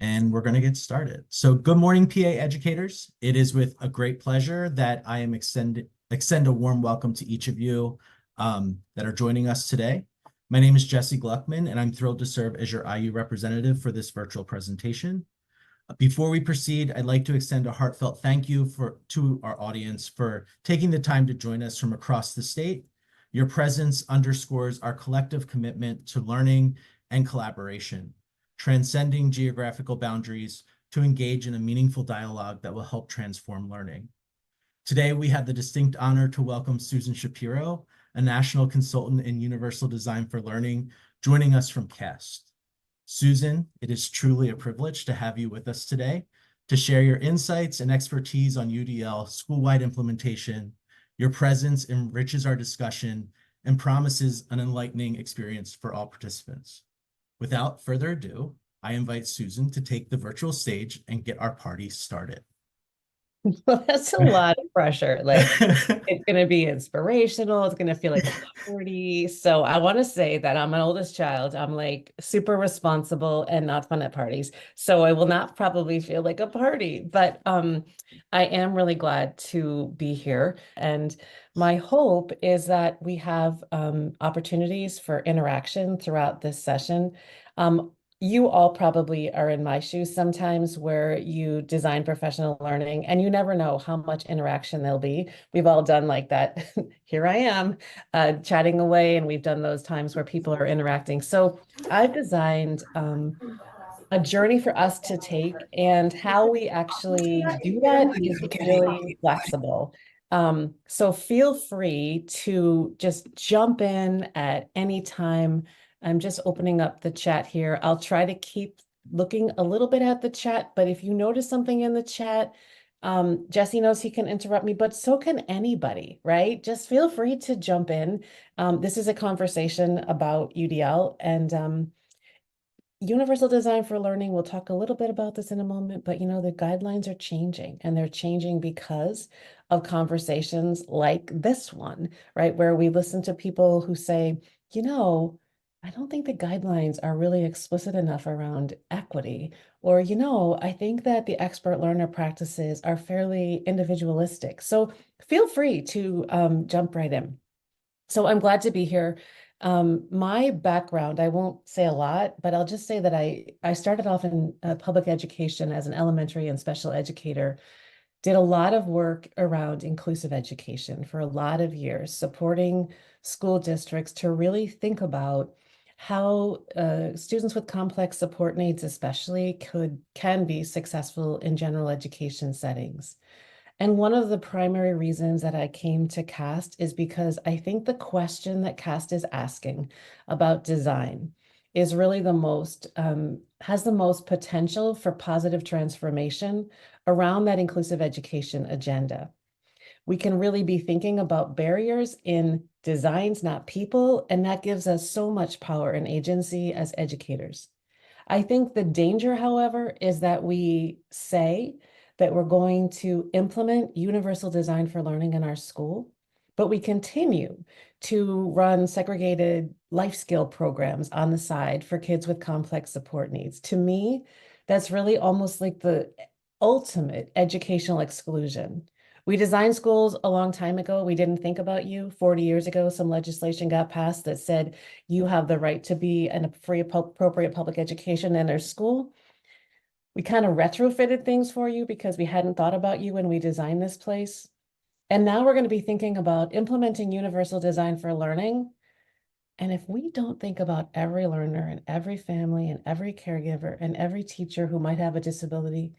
And we're going to get started. So good morning, PA educators. It is with a great pleasure that I am extend a warm welcome to each of you that are joining us today. My name is Jesse Gluckman, and I'm thrilled to serve as your IU representative for this virtual presentation. Before we proceed, I'd like to extend a heartfelt thank you to our audience for taking the time to join us from across the state. Your presence underscores our collective commitment to learning and collaboration, transcending geographical boundaries to engage in a meaningful dialogue that will help transform learning. Today, we have the distinct honor to welcome Susan Shapiro, a national consultant in Universal Design for Learning, joining us from CAST. Susan, it is truly a privilege to have you with us today to share your insights and expertise on UDL school-wide implementation. Your presence enriches our discussion and promises an enlightening experience for all participants. Without further ado, I invite Susan to take the virtual stage and get our party started. Well, that's a lot of pressure. Like, it's going to be inspirational. It's going to feel like a party. So I want to say that I'm an oldest child. I'm like super responsible and not fun at parties. So I will not probably feel like a party, but I am really glad to be here. And my hope is that we have opportunities for interaction throughout this session. Um, you all probably are in my shoes sometimes where you design professional learning and you never know how much interaction there'll be. We've all done like that. Here I am chatting away, and we've done those times where people are interacting. So I've designed a journey for us to take, and how we actually do that is really flexible. So feel free to just jump in at any time. I'm just opening up the chat here. I'll try to keep looking a little bit at the chat, but if you notice something in the chat, Jesse knows he can interrupt me, but so can anybody, right? Just feel free to jump in. This is a conversation about UDL, and Universal Design for Learning, we'll talk a little bit about this in a moment, but the guidelines are changing, and they're changing because of conversations like this one, right? Where we listen to people who say, I don't think the guidelines are really explicit enough around equity, or, I think that the expert learner practices are fairly individualistic. So feel free to jump right in. So I'm glad to be here. My background, I won't say a lot, but I'll just say that I started off in public education as an elementary and special educator, did a lot of work around inclusive education for a lot of years, supporting school districts to really think about how students with complex support needs especially can be successful in general education settings. And one of the primary reasons that I came to CAST is because I think the question that CAST is asking about design is really has the most potential for positive transformation around that inclusive education agenda. We can really be thinking about barriers in designs, not people, and that gives us so much power and agency as educators. I think the danger, however, is that we say that we're going to implement universal design for learning in our school, but we continue to run segregated life skill programs on the side for kids with complex support needs. To me, that's really almost like the ultimate educational exclusion. We designed schools a long time ago. We didn't think about you. 40 years ago, some legislation got passed that said you have the right to be in a free, appropriate public education in our school. We kind of retrofitted things for you because we hadn't thought about you when we designed this place. And now we're going to be thinking about implementing universal design for learning. And if we don't think about every learner and every family and every caregiver and every teacher who might have a disability,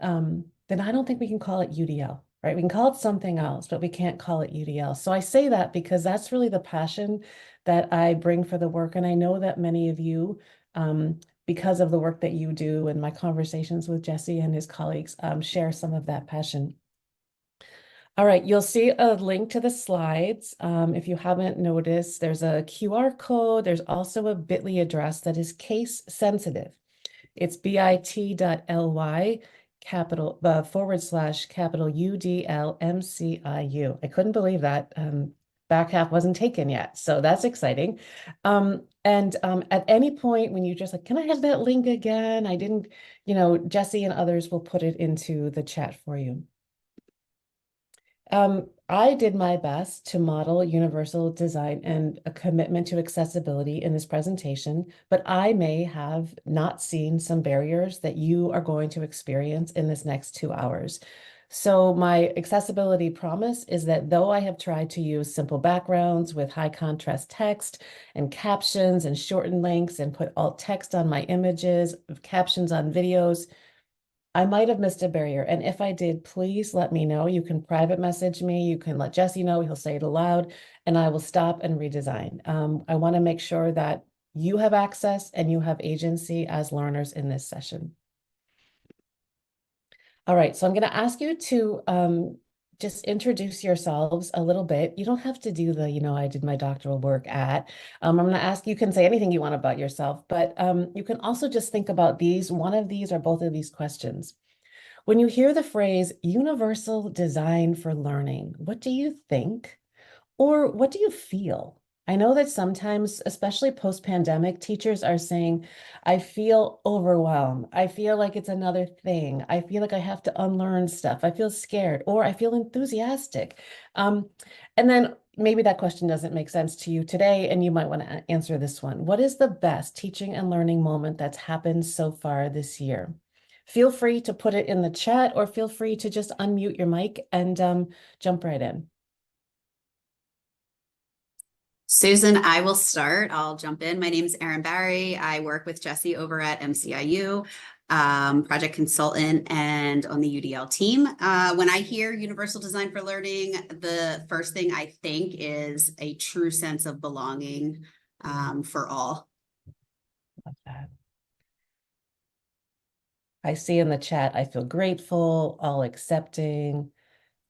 then I don't think we can call it UDL, right? We can call it something else, but we can't call it UDL. So I say that because that's really the passion that I bring for the work. And I know that many of you, because of the work that you do and my conversations with Jesse and his colleagues, share some of that passion. All right, you'll see a link to the slides. If you haven't noticed, there's a QR code. There's also a bit.ly address that is case sensitive. It's bit.ly capital / capital UDLMCIU. I couldn't believe that back half wasn't taken yet. So that's exciting. At any point when you just like, can I have that link again? I didn't, Jesse and others will put it into the chat for you. I did my best to model universal design and a commitment to accessibility in this presentation, but I may have not seen some barriers that you are going to experience in this next 2 hours. So my accessibility promise is that though I have tried to use simple backgrounds with high contrast text and captions and shortened links and put alt text on my images, captions on videos, I might have missed a barrier. And if I did, please let me know. You can private message me. You can let Jesse know. He'll say it aloud, and I will stop and redesign. I want to make sure that you have access and you have agency as learners in this session. All right, so I'm going to ask you to just introduce yourselves a little bit. You don't have to do the, I did my doctoral work at. I'm going to ask, you can say anything you want about yourself, but you can also just think about one of these or both of these questions. When you hear the phrase universal design for learning, what do you think? Or what do you feel? I know that sometimes, especially post-pandemic, teachers are saying, I feel overwhelmed. I feel like it's another thing. I feel like I have to unlearn stuff. I feel scared, or I feel enthusiastic. And then maybe that question doesn't make sense to you today, and you might want to answer this one. What is the best teaching and learning moment that's happened so far this year? Feel free to put it in the chat, or feel free to just unmute your mic and jump right in. Susan, I will start. I'll jump in. My name is Erin Barry. I work with Jesse over at MCIU, project consultant and on the UDL team. When I hear universal design for learning, the first thing I think is a true sense of belonging for all. Love that. I see in the chat, I feel grateful, all accepting,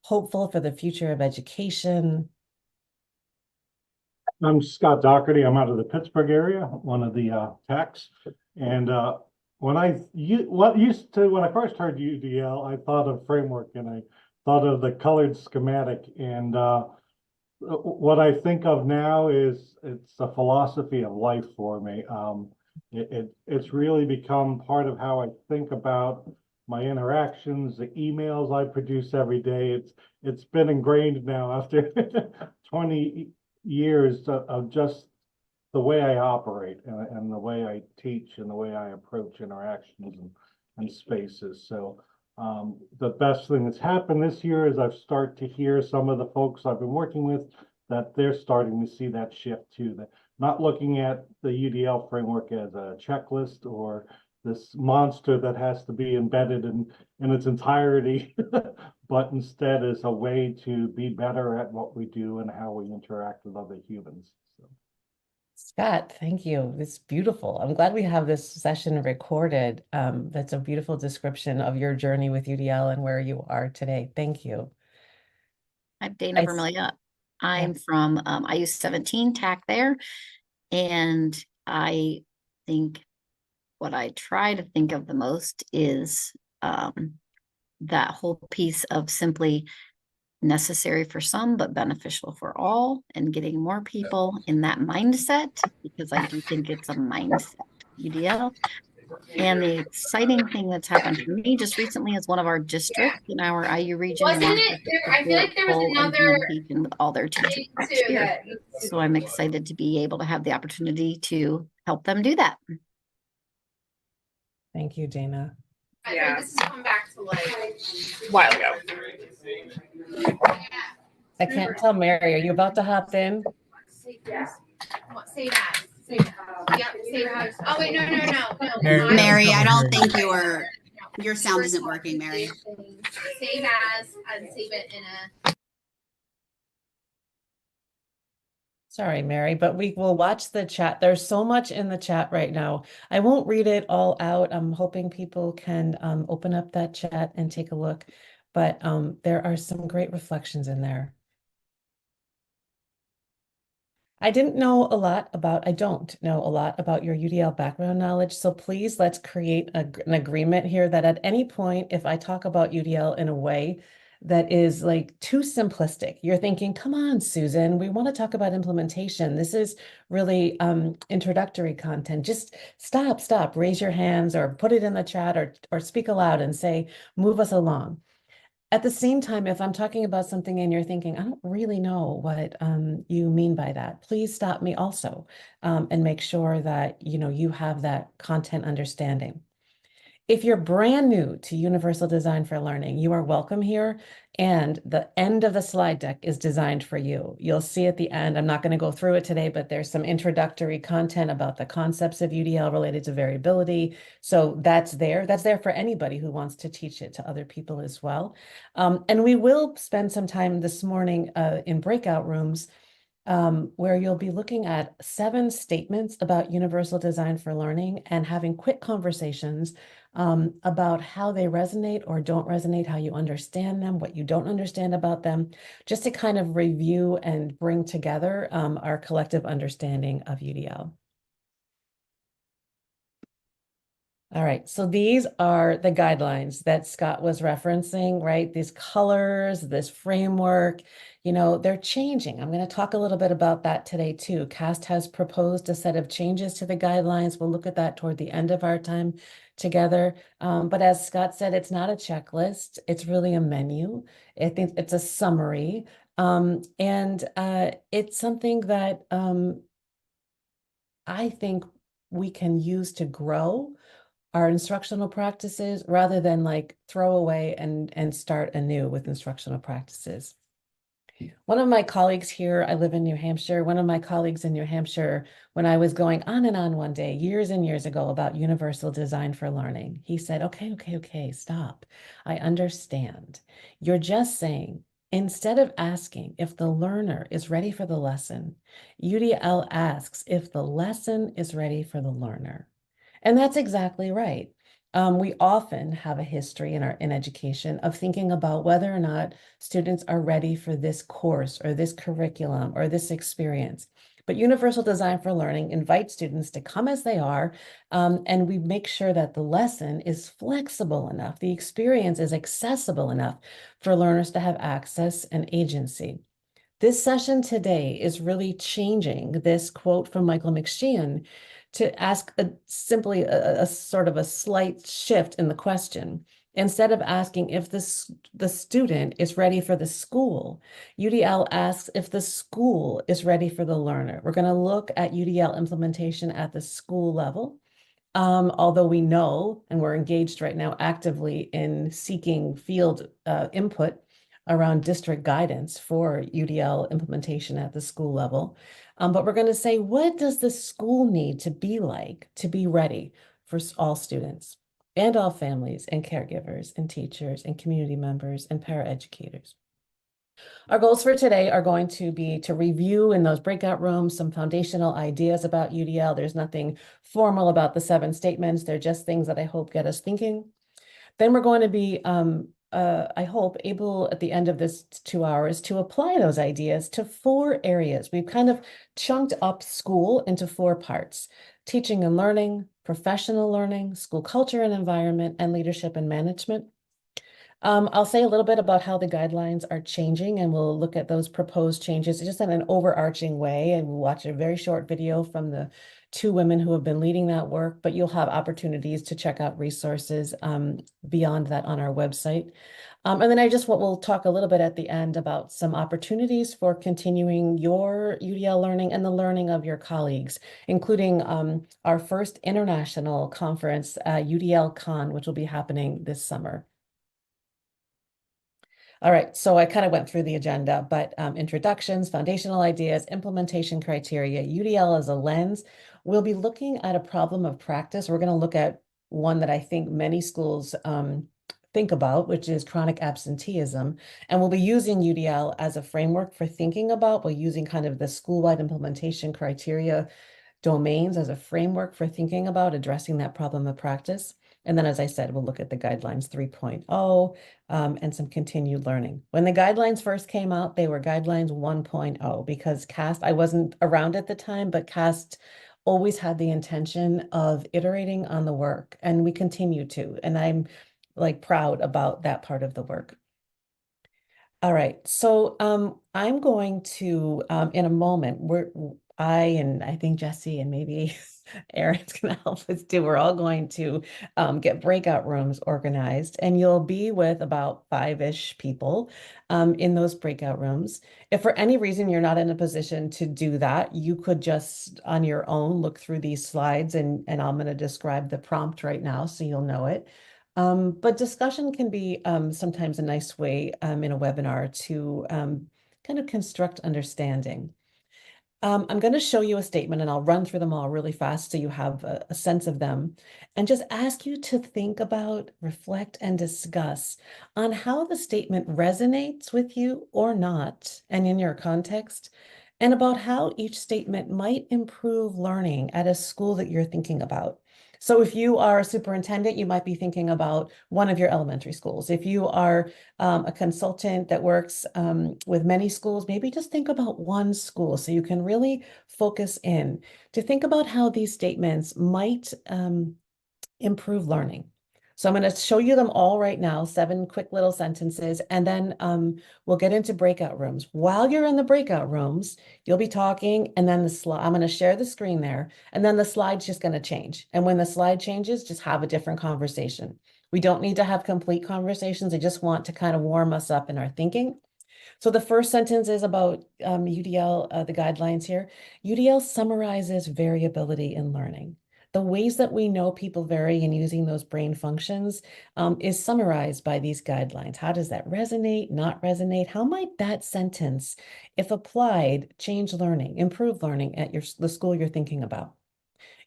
hopeful for the future of education. I'm Scott Doherty. I'm out of the Pittsburgh area, one of the techs. And when I first heard UDL, I thought of framework and I thought of the colored schematic. And what I think of now is it's a philosophy of life for me. It's really become part of how I think about my interactions, the emails I produce every day. It's been ingrained now after 20 years of just the way I operate and the way I teach and the way I approach interactions and spaces. So the best thing that's happened this year is I've started to hear some of the folks I've been working with that they're starting to see that shift too. That not looking at the UDL framework as a checklist or this monster that has to be embedded in its entirety, but instead as a way to be better at what we do and how we interact with other humans. So. Scott, thank you. It's beautiful. I'm glad we have this session recorded. That's a beautiful description of your journey with UDL and where you are today. Thank you. I'm Dana Vermilia. I'm from IU17 TAC there. And I think what I try to think of the most is that whole piece of simply necessary for some, but beneficial for all, and getting more people in that mindset, because I do think it's a mindset, UDL. And the exciting thing that's happened for me just recently is one of our districts in our IU region. Wasn't it there? I feel like there was another with all their teachers next year. So I'm excited to be able to have the opportunity to help them do that. Thank you, Dana. Yeah, this has come back to like a while ago. I can't tell, Mary, are you about to hop in? Yes. Say that. Say that. Yep. Say that. Oh wait, no. Mary, I don't think your sound isn't working, Mary. Save as and save it in a. Sorry, Mary, but we will watch the chat. There's so much in the chat right now. I won't read it all out. I'm hoping people can open up that chat and take a look, but there are some great reflections in there. I don't know a lot about your UDL background knowledge, so please let's create an agreement here that at any point, if I talk about UDL in a way that is like too simplistic. You're thinking, come on, Susan, we want to talk about implementation. This is really introductory content. Just stop, raise your hands or put it in the chat or speak aloud and say, move us along. At the same time, if I'm talking about something and you're thinking, I don't really know what you mean by that, please stop me also and make sure that you have that content understanding. If you're brand new to Universal Design for Learning, you are welcome here. And the end of the slide deck is designed for you. You'll see at the end, I'm not going to go through it today, but there's some introductory content about the concepts of UDL related to variability. So that's there. That's there for anybody who wants to teach it to other people as well. And we will spend some time this morning in breakout rooms where you'll be looking at 7 statements about Universal Design for Learning and having quick conversations about how they resonate or don't resonate, how you understand them, what you don't understand about them, just to kind of review and bring together our collective understanding of UDL. All right, so these are the guidelines that Scott was referencing, right? These colors, this framework, they're changing. I'm going to talk a little bit about that today too. CAST has proposed a set of changes to the guidelines. We'll look at that toward the end of our time together. But as Scott said, it's not a checklist. It's really a menu. I think it's a summary. And it's something that I think we can use to grow our instructional practices rather than like throw away and start anew with instructional practices. One of my colleagues here, I live in New Hampshire, one of my colleagues in New Hampshire, when I was going on and on one day, years and years ago about Universal Design for Learning, he said, okay, stop. I understand. You're just saying, instead of asking if the learner is ready for the lesson, UDL asks if the lesson is ready for the learner. And that's exactly right. We often have a history in education of thinking about whether or not students are ready for this course or this curriculum or this experience. But Universal Design for Learning invites students to come as they are, and we make sure that the lesson is flexible enough, the experience is accessible enough for learners to have access and agency. This session today is really changing this quote from Michael McSheehan to ask simply a sort of a slight shift in the question. Instead of asking if the student is ready for the school, UDL asks if the school is ready for the learner. We're going to look at UDL implementation at the school level. Although we know, and we're engaged right now actively in seeking field input around district guidance for UDL implementation at the school level. But we're going to say, what does the school need to be like to be ready for all students and all families and caregivers and teachers and community members and paraeducators? Our goals for today are going to be to review in those breakout rooms some foundational ideas about UDL. There's nothing formal about the 7 statements. They're just things that I hope get us thinking. Then we're going to be, I hope, able at the end of this 2 hours to apply those ideas to 4 areas. We've kind of chunked up school into 4 parts: teaching and learning, professional learning, school culture and environment, and leadership and management. I'll say a little bit about how the guidelines are changing, and we'll look at those proposed changes just in an overarching way. And we'll watch a very short video from the 2 women who have been leading that work, but you'll have opportunities to check out resources beyond that on our website. And then we'll talk a little bit at the end about some opportunities for continuing your UDL learning and the learning of your colleagues, including our first international conference, UDL Con, which will be happening this summer. All right, so I kind of went through the agenda, but introductions, foundational ideas, implementation criteria, UDL as a lens. We'll be looking at a problem of practice. We're going to look at one that I think many schools think about, which is chronic absenteeism. And we'll be using UDL as a framework for thinking about, we're using kind of the school-wide implementation criteria domains as a framework for thinking about addressing that problem of practice. And then, as I said, we'll look at the guidelines 3.0 and some continued learning. When the guidelines first came out, they were guidelines 1.0 because CAST, I wasn't around at the time, but CAST always had the intention of iterating on the work, and we continue to. And I'm like proud about that part of the work. All right. So I'm going to in a moment, I think Jesse and maybe Erin's gonna help us too. We're all going to get breakout rooms organized, and you'll be with about five-ish people in those breakout rooms. If for any reason you're not in a position to do that, you could just on your own look through these slides, and I'm going to describe the prompt right now so you'll know it. But discussion can be sometimes a nice way in a webinar to kind of construct understanding. I'm going to show you a statement and I'll run through them all really fast so you have a sense of them, and just ask you to think about, reflect, and discuss on how the statement resonates with you or not, and in your context, and about how each statement might improve learning at a school that you're thinking about. So if you are a superintendent, you might be thinking about one of your elementary schools. If you are a consultant that works with many schools, maybe just think about one school so you can really focus in to think about how these statements might improve learning. So I'm going to show you them all right now, 7 quick little sentences, and then we'll get into breakout rooms. While you're in the breakout rooms, you'll be talking, and then I'm going to share the screen there, and then the slide's just going to change. And when the slide changes, just have a different conversation. We don't need to have complete conversations. I just want to kind of warm us up in our thinking. So the first sentence is about UDL, the guidelines here. UDL summarizes variability in learning. The ways that we know people vary in using those brain functions is summarized by these guidelines. How does that resonate, not resonate? How might that sentence, if applied, change learning, improve learning at the school you're thinking about?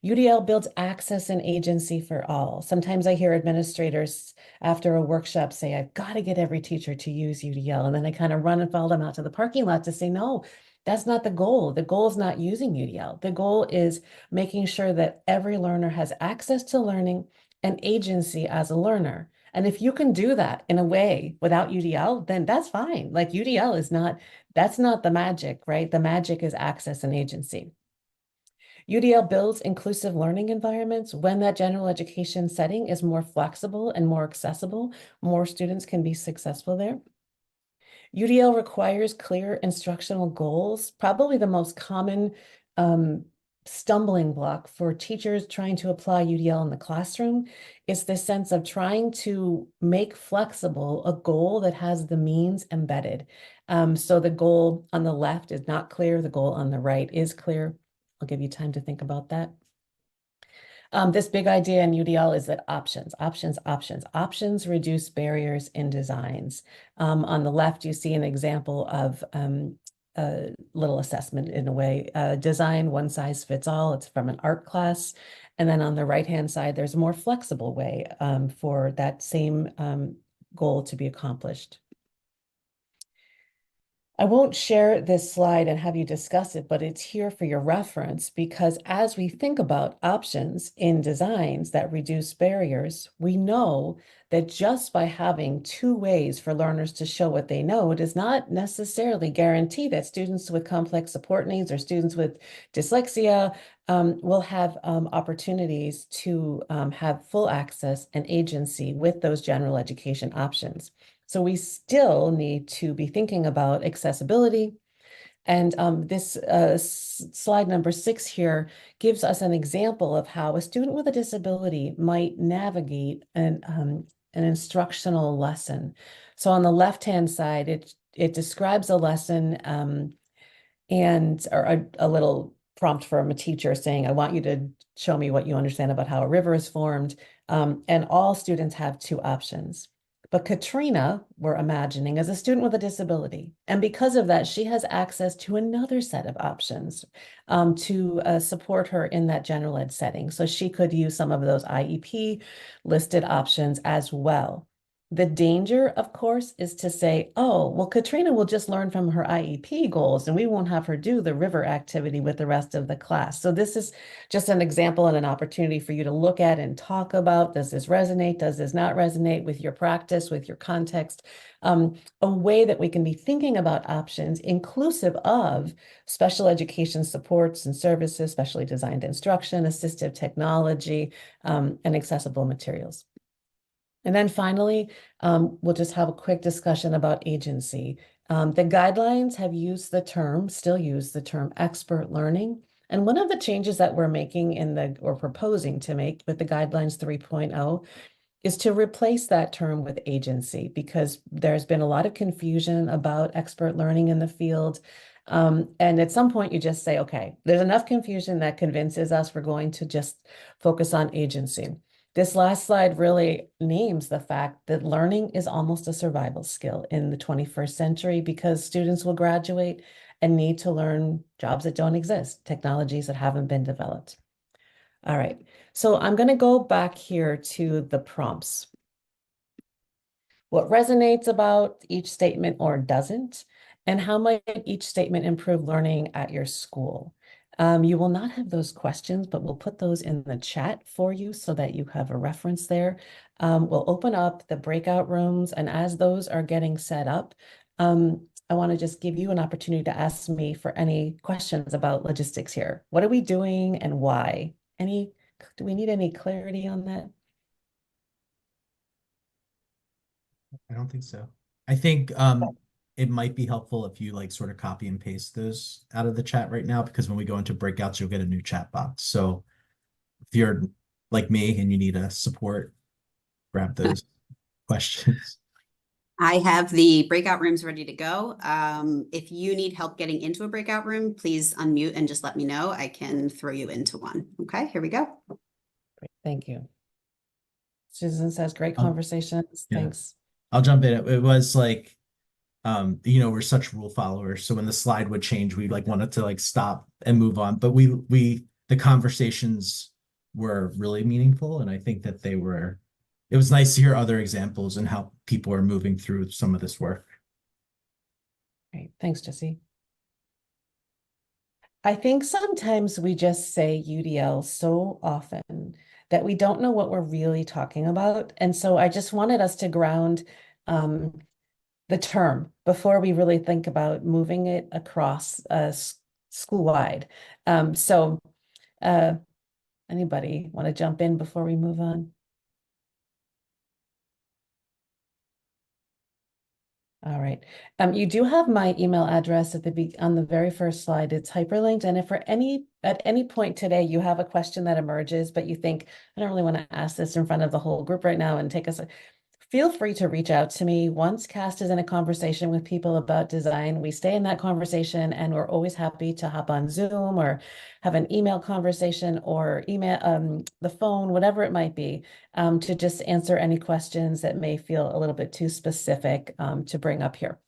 UDL builds access and agency for all. Sometimes I hear administrators after a workshop say, I've got to get every teacher to use UDL. And then I kind of run and follow them out to the parking lot to say, no, that's not the goal. The goal is not using UDL. The goal is making sure that every learner has access to learning and agency as a learner. And if you can do that in a way without UDL, then that's fine. Like UDL is not, that's not the magic, right? The magic is access and agency. UDL builds inclusive learning environments. When that general education setting is more flexible and more accessible, more students can be successful there. UDL requires clear instructional goals. Probably the most common stumbling block for teachers trying to apply UDL in the classroom is the sense of trying to make flexible a goal that has the means embedded. So the goal on the left is not clear. The goal on the right is clear. I'll give you time to think about that. This big idea in UDL is that options reduce barriers in designs. On the left, you see an example of a little assessment in a way. Design, one size fits all. It's from an art class. And then on the right-hand side, there's a more flexible way for that same goal to be accomplished. I won't share this slide and have you discuss it, but it's here for your reference because as we think about options in designs that reduce barriers, we know that just by having 2 ways for learners to show what they know does not necessarily guarantee that students with complex support needs or students with dyslexia will have opportunities to have full access and agency with those general education options. So we still need to be thinking about accessibility. And this slide number 6 here gives us an example of how a student with a disability might navigate an instructional lesson. So on the left-hand side, it describes a lesson or a little prompt from a teacher saying, I want you to show me what you understand about how a river is formed. And all students have 2 options. But Katrina, we're imagining, is a student with a disability. And because of that, she has access to another set of options to support her in that general ed setting. So she could use some of those IEP listed options as well. The danger, of course, is to say, oh, well, Katrina will just learn from her IEP goals and we won't have her do the river activity with the rest of the class. So this is just an example and an opportunity for you to look at and talk about, does this resonate? Does this not resonate with your practice, with your context? A way that we can be thinking about options inclusive of special education supports and services, specially designed instruction, assistive technology, and accessible materials. And then finally, we'll just have a quick discussion about agency. The guidelines have used the term, still use the term expert learning. And one of the changes that we're making or proposing to make with the guidelines 3.0 is to replace that term with agency, because there's been a lot of confusion about expert learning in the field. And at some point you just say, okay, there's enough confusion that convinces us we're going to just focus on agency. This last slide really names the fact that learning is almost a survival skill in the 21st century, because students will graduate and need to learn jobs that don't exist, technologies that haven't been developed. All right, so I'm going to go back here to the prompts. What resonates about each statement or doesn't, and how might each statement improve learning at your school? You will not have those questions, but we'll put those in the chat for you so that you have a reference there. We'll open up the breakout rooms, and as those are getting set up, I want to just give you an opportunity to ask me for any questions about logistics here. What are we doing and why? Do we need any clarity on that? I don't think so. I think it might be helpful if you like sort of copy and paste those out of the chat right now, because when we go into breakouts, you'll get a new chat box. So if you're like me and you need a support, grab those questions. I have the breakout rooms ready to go. If you need help getting into a breakout room, please unmute and just let me know. I can throw you into one. Okay, here we go. Great, thank you. Susan says, great Um, conversations. yeah. Thanks. I'll jump in. It was like, we're such rule followers. So when the slide would change, we like wanted to like stop and move on. But the conversations were really meaningful. And I think that it was nice to hear other examples and how people are moving through some of this work. Great, thanks, Jesse. I think sometimes we just say UDL so often that we don't know what we're really talking about. And so I just wanted us to ground the term before we really think about moving it across school-wide. So anybody want to jump in before we move on? All right. You do have my email address on the very first slide. It's hyperlinked. And if at any point today you have a question that emerges, but you think, I don't really want to ask this in front of the whole group right now and feel free to reach out to me. Once CAST is in a conversation with people about design, we stay in that conversation, and we're always happy to hop on Zoom or have an email conversation or email the phone, whatever it might be, to just answer any questions that may feel a little bit too specific to bring up here.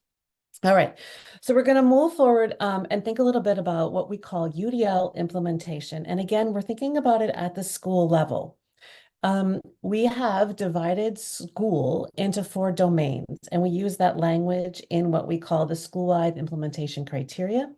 All right, so we're going to move forward and think a little bit about what we call UDL implementation. And again, we're thinking about it at the school level. We have divided school into 4 domains, and we use that language in what we call the Schoolwide Implementation Criteria.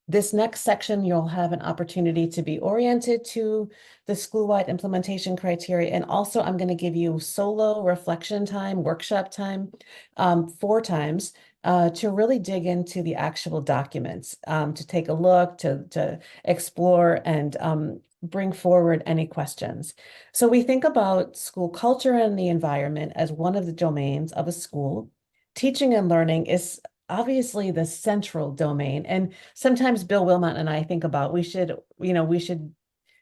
This next section, you'll have an opportunity to be oriented to the Schoolwide Implementation Criteria. And also, I'm going to give you solo reflection time, workshop time, 4 times to really dig into the actual documents, to take a look, to explore, and bring forward any questions. So we think about school culture and the environment as one of the domains of a school. Teaching and learning is obviously the central domain. And sometimes Bill Wilmot and I think about we should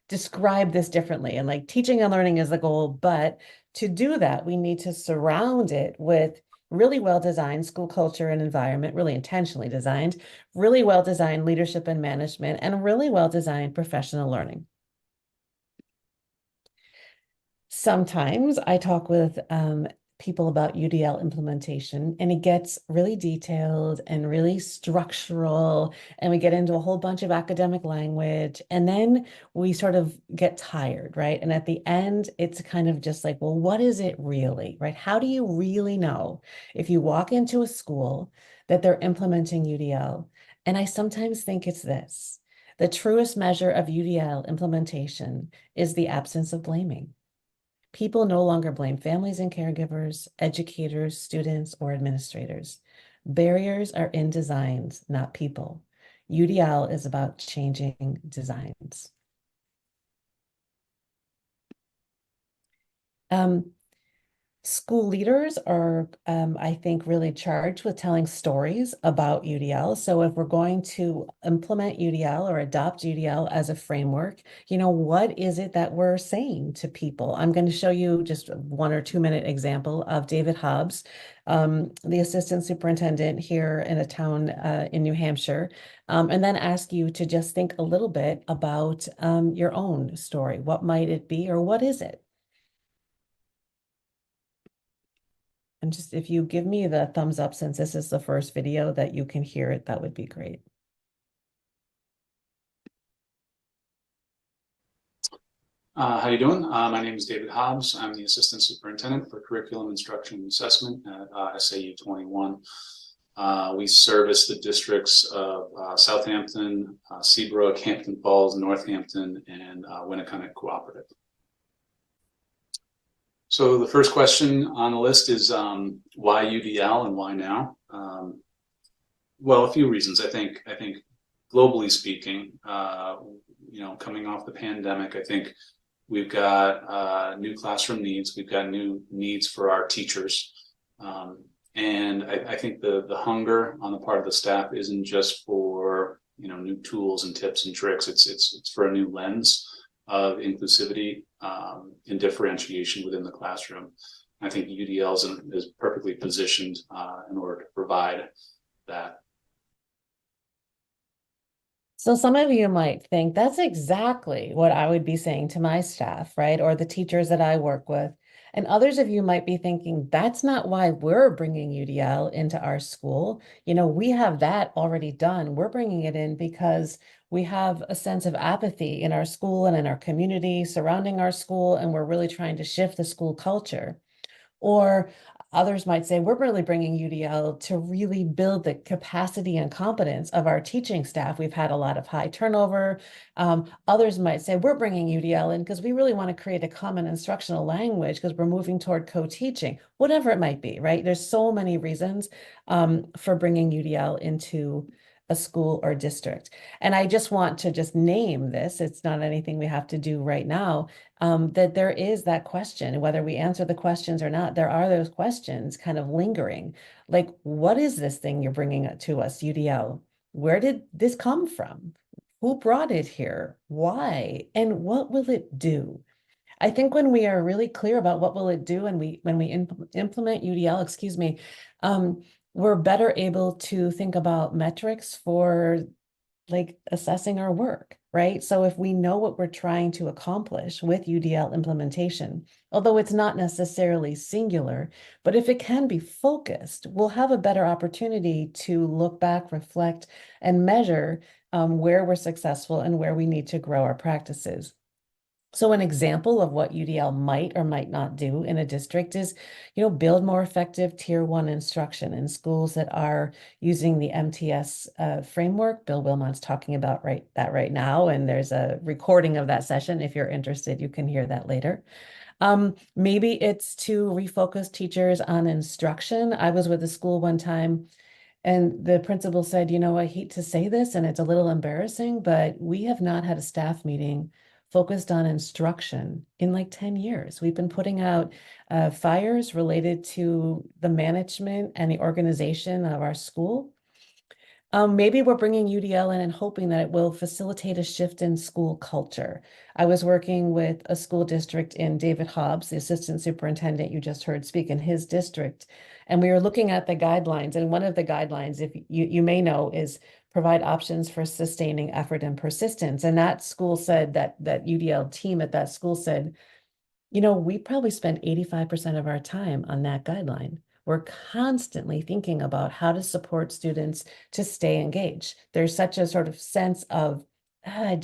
describe this differently. And like teaching and learning is the goal, but to do that, we need to surround it with really well-designed school culture and environment, really intentionally designed, really well-designed leadership and management, and really well-designed professional learning. Sometimes I talk with people about UDL implementation, and it gets really detailed and really structural, and we get into a whole bunch of academic language, and then we sort of get tired, right? And at the end, it's kind of just like, well, what is it really, right? How do you really know if you walk into a school that they're implementing UDL? And I sometimes think it's this: the truest measure of UDL implementation is the absence of blaming. People no longer blame families and caregivers, educators, students, or administrators. Barriers are in designs, not people. UDL is about changing designs. School leaders are, I think, really charged with telling stories about UDL. So if we're going to implement UDL or adopt UDL as a framework, what is it that we're saying to people? I'm going to show you just a 1 or 2 minute example of David Hobbs, the assistant superintendent here in a town in New Hampshire, and then ask you to just think a little bit about your own story. What might it be, or what is it? And just if you give me the thumbs up, since this is the first video that you can hear it, that would be great. How you doing? My name is David Hobbs. I'm the Assistant Superintendent for Curriculum Instruction and Assessment at SAU 21. We service the districts of Southampton, Seabrook, Hampton Falls, Northampton, and Winnicott Cooperative. So the first question on the list is why UDL and why now? Well, a few reasons. I think globally speaking, coming off the pandemic, I think we've got new classroom needs. We've got new needs for our teachers. And I think the hunger on the part of the staff isn't just for, new tools and tips and tricks. It's for a new lens of inclusivity and differentiation within the classroom. I think UDL is perfectly positioned in order to provide that. So some of you might think that's exactly what I would be saying to my staff, right? Or the teachers that I work with. And others of you might be thinking, that's not why we're bringing UDL into our school. We have that already done. We're bringing it in because we have a sense of apathy in our school and in our community surrounding our school, and we're really trying to shift the school culture. Or others might say, we're really bringing UDL to really build the capacity and competence of our teaching staff. We've had a lot of high turnover. Others might say, we're bringing UDL in because we really want to create a common instructional language because we're moving toward co-teaching, whatever it might be, right? There's so many reasons for bringing UDL into a school or district. And I just want to just name this. It's not anything we have to do right now. That there is that question, whether we answer the questions or not, there are those questions kind of lingering. Like, what is this thing you're bringing to us, UDL? Where did this come from? Who brought it here? Why? And what will it do? I think when we are really clear about what will it do and when we implement UDL, we're better able to think about metrics for like assessing our work, right? So if we know what we're trying to accomplish with UDL implementation, although it's not necessarily singular, but if it can be focused, we'll have a better opportunity to look back, reflect, and measure where we're successful and where we need to grow our practices. So an example of what UDL might or might not do in a district is, build more effective tier 1 instruction in schools that are using the MTS framework. Bill Wilmot's talking about that right now, and there's a recording of that session. If you're interested, you can hear that later. Maybe it's to refocus teachers on instruction. I was with a school one time, and the principal said, I hate to say this, and it's a little embarrassing, but we have not had a staff meeting focused on instruction in like 10 years. We've been putting out fires related to the management and the organization of our school. Maybe we're bringing UDL in and hoping that it will facilitate a shift in school culture. I was working with a school district in David Hobbs, the assistant superintendent you just heard speak in his district, and we were looking at the guidelines. And one of the guidelines, if you may know, is provide options for sustaining effort and persistence. And that school said that UDL team at that school said, we probably spend 85% of our time on that guideline. We're constantly thinking about how to support students to stay engaged. There's such a sort of sense of, I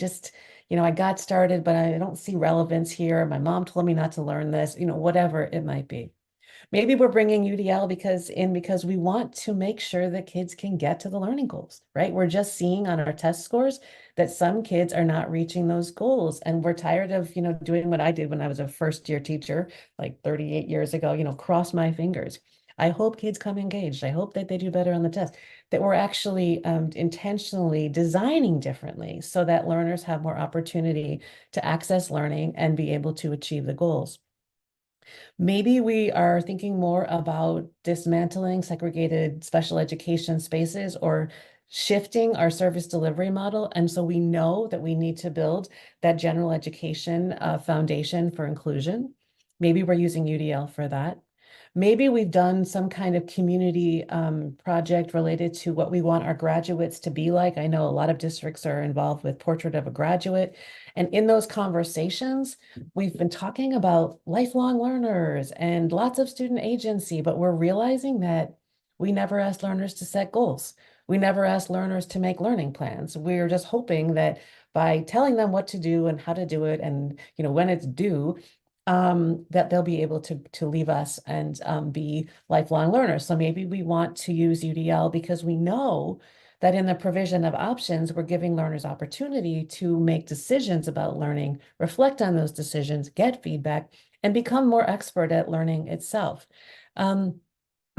got started, but I don't see relevance here. My mom told me not to learn this, whatever it might be. Maybe we're bringing UDL because we want to make sure that kids can get to the learning goals, right? We're just seeing on our test scores that some kids are not reaching those goals. And we're tired of, doing what I did when I was a first-year teacher, like 38 years ago, cross my fingers. I hope kids come engaged. I hope that they do better on the test, that we're actually intentionally designing differently so that learners have more opportunity to access learning and be able to achieve the goals. Maybe we are thinking more about dismantling segregated special education spaces or shifting our service delivery model. And so we know that we need to build that general education foundation for inclusion. Maybe we're using UDL for that. Maybe we've done some kind of community project related to what we want our graduates to be like. I know a lot of districts are involved with Portrait of a Graduate. And in those conversations, we've been talking about lifelong learners and lots of student agency, but we're realizing that we never asked learners to set goals. We never asked learners to make learning plans. We're just hoping that by telling them what to do and how to do it and when it's due, that they'll be able to leave us and be lifelong learners. So maybe we want to use UDL because we know that in the provision of options, we're giving learners opportunity to make decisions about learning, reflect on those decisions, get feedback, and become more expert at learning itself.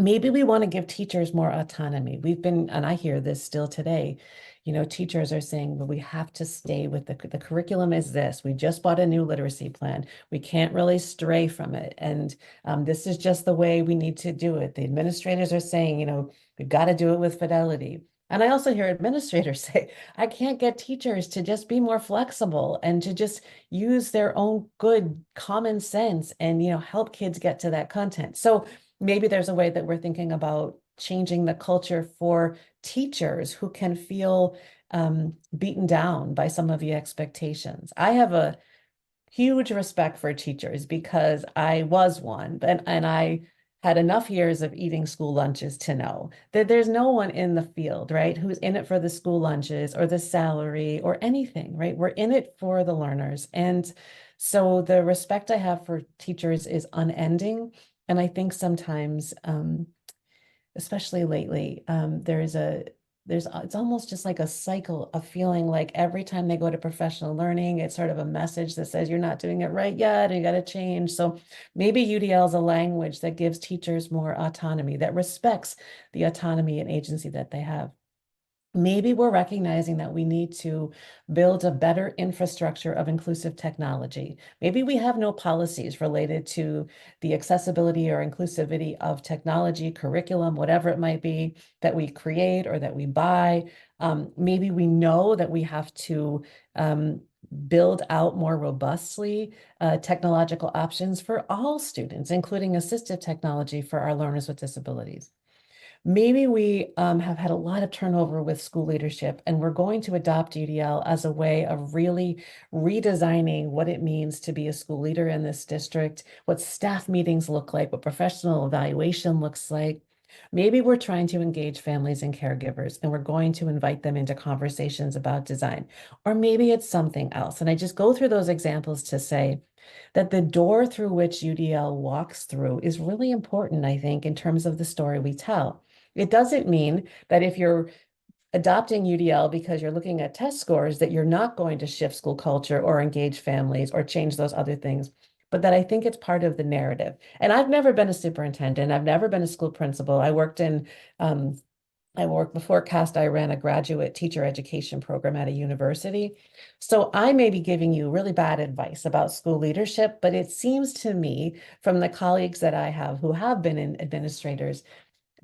Maybe we want to give teachers more autonomy. And I hear this still today, teachers are saying, well, we have to stay with the curriculum is this. We just bought a new literacy plan. We can't really stray from it. And this is just the way we need to do it. The administrators are saying, we've got to do it with fidelity. And I also hear administrators say, I can't get teachers to just be more flexible and to just use their own good common sense and, help kids get to that content. So maybe there's a way that we're thinking about changing the culture for teachers who can feel beaten down by some of the expectations. I have a huge respect for teachers because I was one, and I had enough years of eating school lunches to know that there's no one in the field, right, who's in it for the school lunches or the salary or anything, right? We're in it for the learners. And so the respect I have for teachers is unending. And I think sometimes, especially lately, it's almost just like a cycle of feeling like every time they go to professional learning, it's sort of a message that says you're not doing it right yet and you got to change. So maybe UDL is a language that gives teachers more autonomy, that respects the autonomy and agency that they have. Maybe we're recognizing that we need to build a better infrastructure of inclusive technology. Maybe we have no policies related to the accessibility or inclusivity of technology, curriculum, whatever it might be that we create or that we buy. Maybe we know that we have to build out more robustly technological options for all students, including assistive technology for our learners with disabilities. Maybe we have had a lot of turnover with school leadership, and we're going to adopt UDL as a way of really redesigning what it means to be a school leader in this district, what staff meetings look like, what professional evaluation looks like. Maybe we're trying to engage families and caregivers, and we're going to invite them into conversations about design. Or maybe it's something else. And I just go through those examples to say that the door through which UDL walks through is really important, I think, in terms of the story we tell. It doesn't mean that if you're adopting UDL because you're looking at test scores, that you're not going to shift school culture or engage families or change those other things, but that I think it's part of the narrative. And I've never been a superintendent. I've never been a school principal. I worked before CAST, I ran a graduate teacher education program at a university. So I may be giving you really bad advice about school leadership, but it seems to me from the colleagues that I have who have been in administrators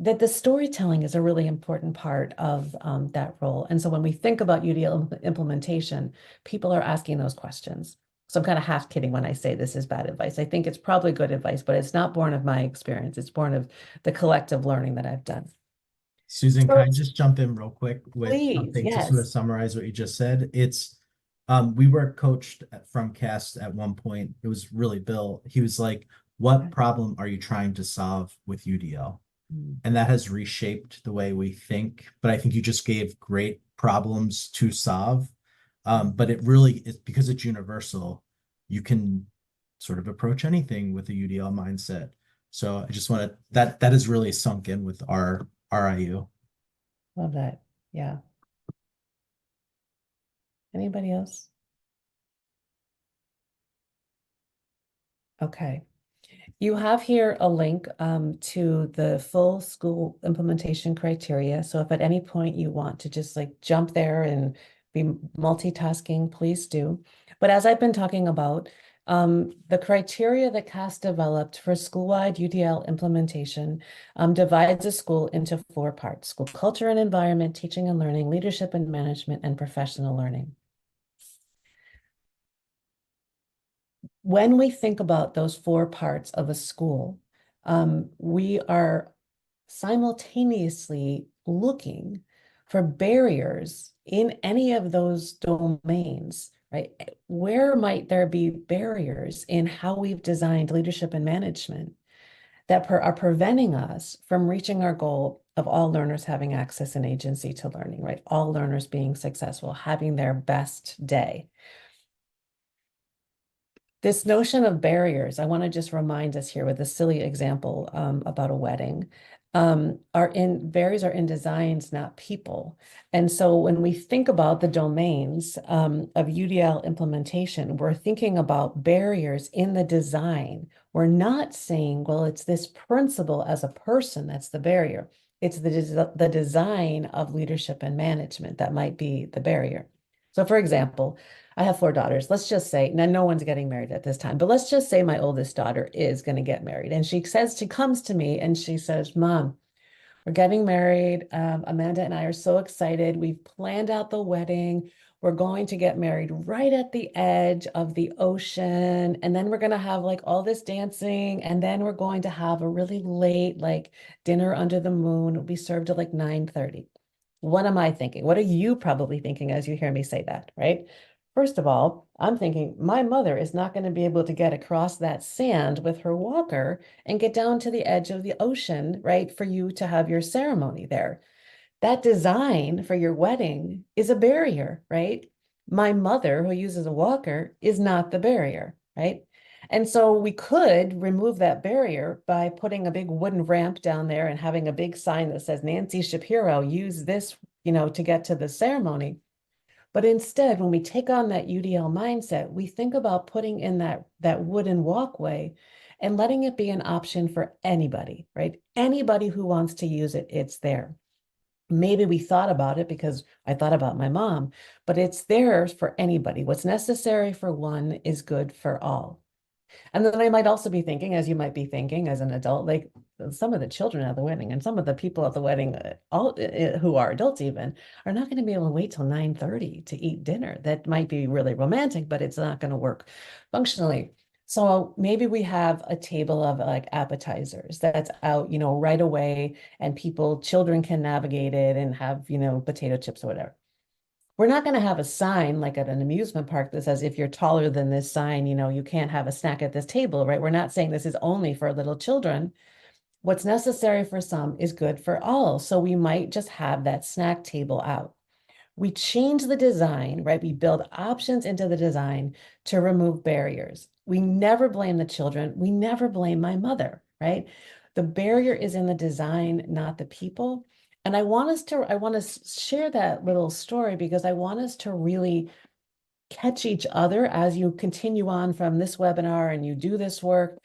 that the storytelling is a really important part of that role. And so when we think about UDL implementation, people are asking those questions. So I'm kind of half kidding when I say this is bad advice. I think it's probably good advice, but it's not born of my experience. It's born of the collective learning that I've done. Susan, So can I just jump in real quick with please, something to sort of yes. summarize what you just said? We were coached from CAST at one point. It was really Bill. He was like, what problem are you trying to solve with UDL? And that has reshaped the way we think. But I think you just gave great problems to solve. But it really is because it's universal. You can sort of approach anything with a UDL mindset. So I just want to that is really sunk in with our RIU. Love that. Yeah. Anybody else? Okay. You have here a link to the full school implementation criteria. So if at any point you want to just like jump there and be multitasking, please do. But as I've been talking about, The criteria that CAS developed for school-wide UDL implementation divides a school into 4 parts: school culture and environment, teaching and learning, leadership and management, and professional learning. When we think about those 4 parts of a school, we are simultaneously looking for barriers in any of those domains, right? Where might there be barriers in how we've designed leadership and management that are preventing us from reaching our goal of all learners having access and agency to learning, right? All learners being successful, having their best day. This notion of barriers, I want to just remind us here with a silly example about a wedding. Barriers are in designs, not people. And so when we think about the domains of UDL implementation, we're thinking about barriers in the design. We're not saying, well, it's this principle as a person that's the barrier. It's the design of leadership and management that might be the barrier. So for example, I have 4 daughters. Let's just say, now no one's getting married at this time, but let's just say my oldest daughter is going to get married. And she comes to me and she says, Mom, we're getting married. Amanda and I are so excited. We've planned out the wedding. We're going to get married right at the edge of the ocean. And then we're going to have like all this dancing. And then we're going to have a really late, like dinner under the moon. It'll be served at like 9:30. What am I thinking? What are you probably thinking as you hear me say that, right? First of all, I'm thinking my mother is not going to be able to get across that sand with her walker and get down to the edge of the ocean, right, for you to have your ceremony there. That design for your wedding is a barrier, right? My mother, who uses a walker, is not the barrier, right? And so we could remove that barrier by putting a big wooden ramp down there and having a big sign that says Nancy Shapiro, use this, to get to the ceremony. But instead, when we take on that UDL mindset, we think about putting in that wooden walkway and letting it be an option for anybody, right? Anybody who wants to use it, it's there. Maybe we thought about it because I thought about my mom, but it's there for anybody. What's necessary for one is good for all. And then I might also be thinking, as you might be thinking as an adult, like some of the children at the wedding and some of the people at the wedding, who are adults even, are not going to be able to wait till 9:30 to eat dinner. That might be really romantic, but it's not going to work functionally. So maybe we have a table of like appetizers that's out, right away, and children can navigate it and have, potato chips or whatever. We're not going to have a sign like at an amusement park that says, if you're taller than this sign, you can't have a snack at this table, right? We're not saying this is only for little children. What's necessary for some is good for all. So we might just have that snack table out. We change the design, right? We build options into the design to remove barriers. We never blame the children. We never blame my mother, right? The barrier is in the design, not the people. And I want to share that little story because I want us to really catch each other as you continue on from this webinar and you do this work.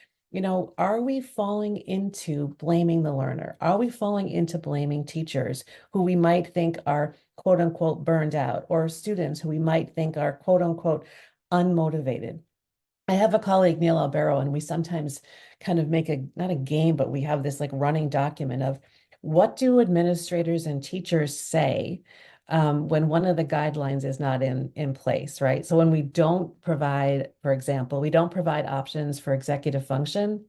Are we falling into blaming the learner? Are we falling into blaming teachers who we might think are quote unquote burned out, or students who we might think are quote unquote unmotivated? I have a colleague, Neil Albero, and we sometimes kind of make not a game, but we have this like running document of what do administrators and teachers say when one of the guidelines is not in place, right? So when we don't provide, for example, we don't provide options for executive function,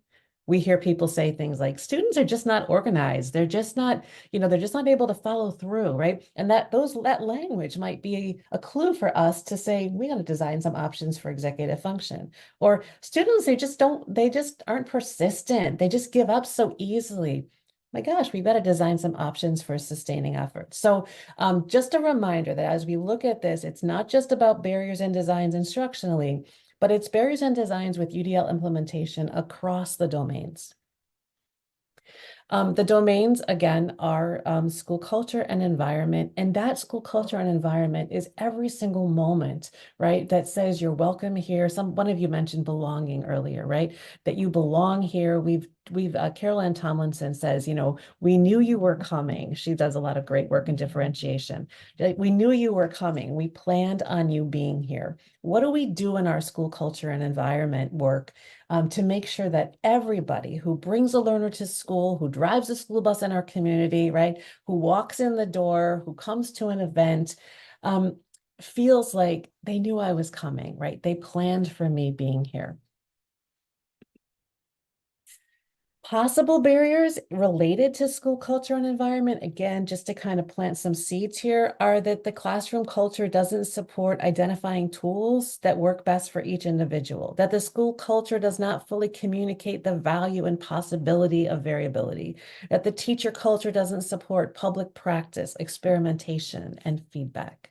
we hear people say things like students are just not organized. They're just not, they're just not able to follow through, right? And that language might be a clue for us to say, we got to design some options for executive function. Or students, they just aren't persistent. They just give up so easily. My gosh, we better design some options for sustaining effort. So just a reminder that as we look at this, it's not just about barriers and designs instructionally, but it's barriers and designs with UDL implementation across the domains. The domains, again, are school culture and environment. And that school culture and environment is every single moment, right? That says you're welcome here. One of you mentioned belonging earlier, right? That you belong here. Carol Ann Tomlinson says, we knew you were coming. She does a lot of great work in differentiation. We knew you were coming. We planned on you being here. What do we do in our school culture and environment work to make sure that everybody who brings a learner to school, who drives a school bus in our community, right, who walks in the door, who comes to an event, feels like they knew I was coming, right? They planned for me being here. Possible barriers related to school culture and environment, again, just to kind of plant some seeds here, are that the classroom culture doesn't support identifying tools that work best for each individual, that the school culture does not fully communicate the value and possibility of variability, that the teacher culture doesn't support public practice, experimentation, and feedback.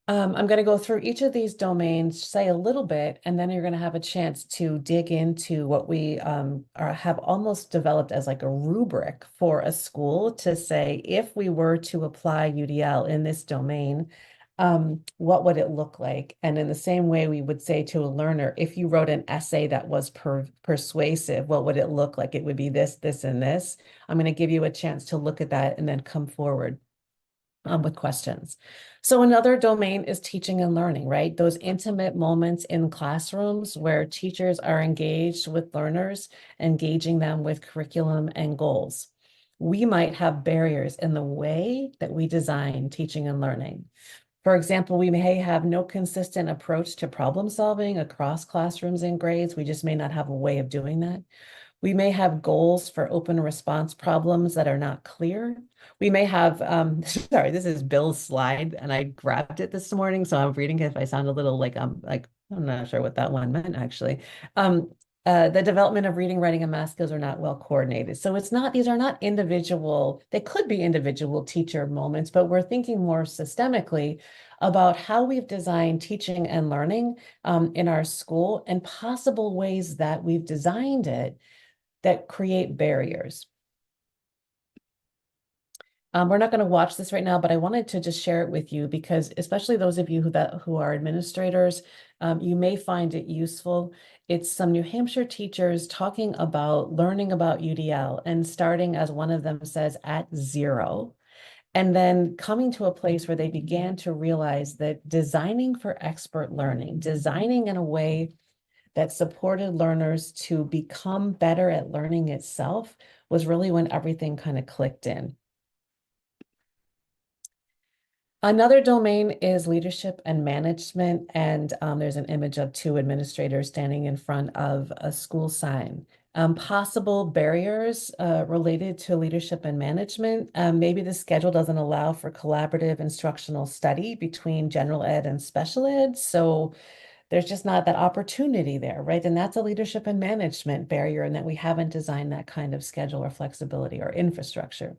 I'm going to go through each of these domains, say a little bit, and then you're going to have a chance to dig into what we have almost developed as like a rubric for a school to say, if we were to apply UDL in this domain, what would it look like? And in the same way, we would say to a learner, if you wrote an essay that was persuasive, what would it look like? It would be this, this, and this. I'm going to give you a chance to look at that and then come forward with questions. So another domain is teaching and learning, right? Those intimate moments in classrooms where teachers are engaged with learners, engaging them with curriculum and goals. We might have barriers in the way that we design teaching and learning. For example, we may have no consistent approach to problem solving across classrooms and grades. We just may not have a way of doing that. We may have goals for open response problems that are not clear. We may have, sorry, this is Bill's slide and I grabbed it this morning. So I'm reading it if I sound a little like I'm not sure what that one meant actually. The development of reading, writing, and math skills are not well coordinated. So these are not individual, they could be individual teacher moments, but we're thinking more systemically about how we've designed teaching and learning in our school and possible ways that we've designed it that create barriers. We're not going to watch this right now, but I wanted to just share it with you because especially those of you who are administrators, you may find it useful. It's some New Hampshire teachers talking about learning about UDL and starting, as one of them says, at 0. And then coming to a place where they began to realize that designing for expert learning, designing in a way that supported learners to become better at learning itself was really when everything kind of clicked in. Another domain is leadership and management, and there's an image of 2 administrators standing in front of a school sign. Possible barriers related to leadership and management. Maybe the schedule doesn't allow for collaborative instructional study between general ed and special ed, so there's just not that opportunity there, right? And that's a leadership and management barrier, and that we haven't designed that kind of schedule or flexibility or infrastructure.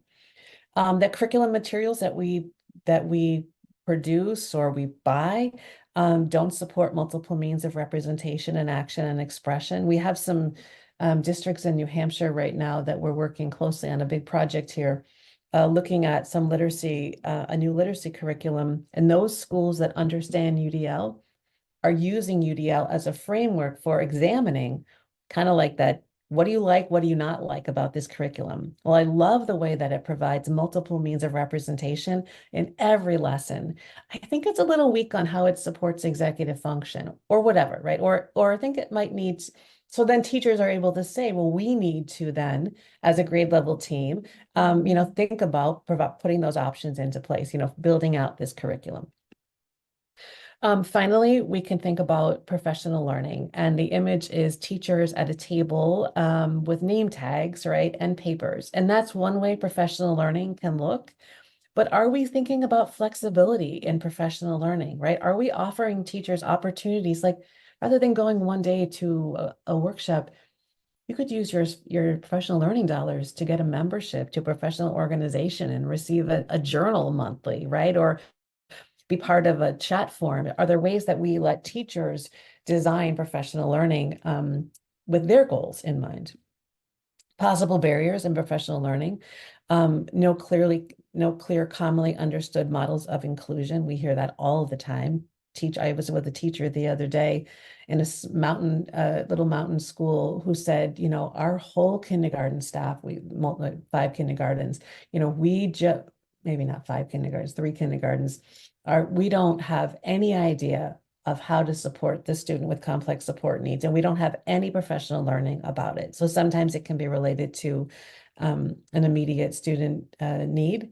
That curriculum materials that we produce or we buy don't support multiple means of representation and action and expression. We have some districts in New Hampshire right now that we're working closely on a big project here, looking at some literacy, a new literacy curriculum, and those schools that understand UDL are using UDL as a framework for examining kind of like that. What do you like? What do you not like about this curriculum? Well, I love the way that it provides multiple means of representation in every lesson. I think it's a little weak on how it supports executive function or whatever, right? Or I think it might need, so then teachers are able to say, well, we need to then, as a grade level team, think about putting those options into place, building out this curriculum. Finally, we can think about professional learning, and the image is teachers at a table with name tags, right, and papers. And that's one way professional learning can look. But are we thinking about flexibility in professional learning, right? Are we offering teachers opportunities, like rather than going one day to a workshop, you could use your professional learning dollars to get a membership to a professional organization and receive a journal monthly, right? Or be part of a chat forum? Are there ways that we let teachers design professional learning with their goals in mind? Possible barriers in professional learning. No clear, commonly understood models of inclusion. We hear that all the time. I was with a teacher the other day in a little mountain school who said, our whole kindergarten staff, 5 kindergartens, we just, maybe not 5 kindergartens, 3 kindergartens, we don't have any idea of how to support the student with complex support needs. And we don't have any professional learning about it. So sometimes it can be related to an immediate student need.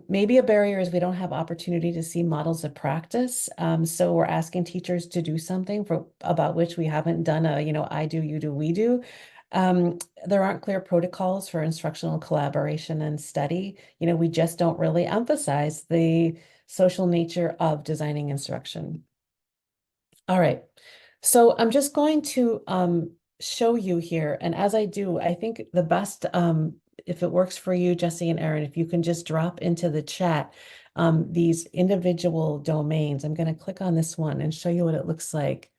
Maybe a barrier is we don't have opportunity to see models of practice. So we're asking teachers to do something about which we haven't done I do, you do, we do. There aren't clear protocols for instructional collaboration and study. We just don't really emphasize the social nature of designing instruction. All right, so I'm just going to show you here. And as I do, I think the best, if it works for you, Jesse and Erin, if you can just drop into the chat these individual domains. I'm going to click on this one and show you what it looks like.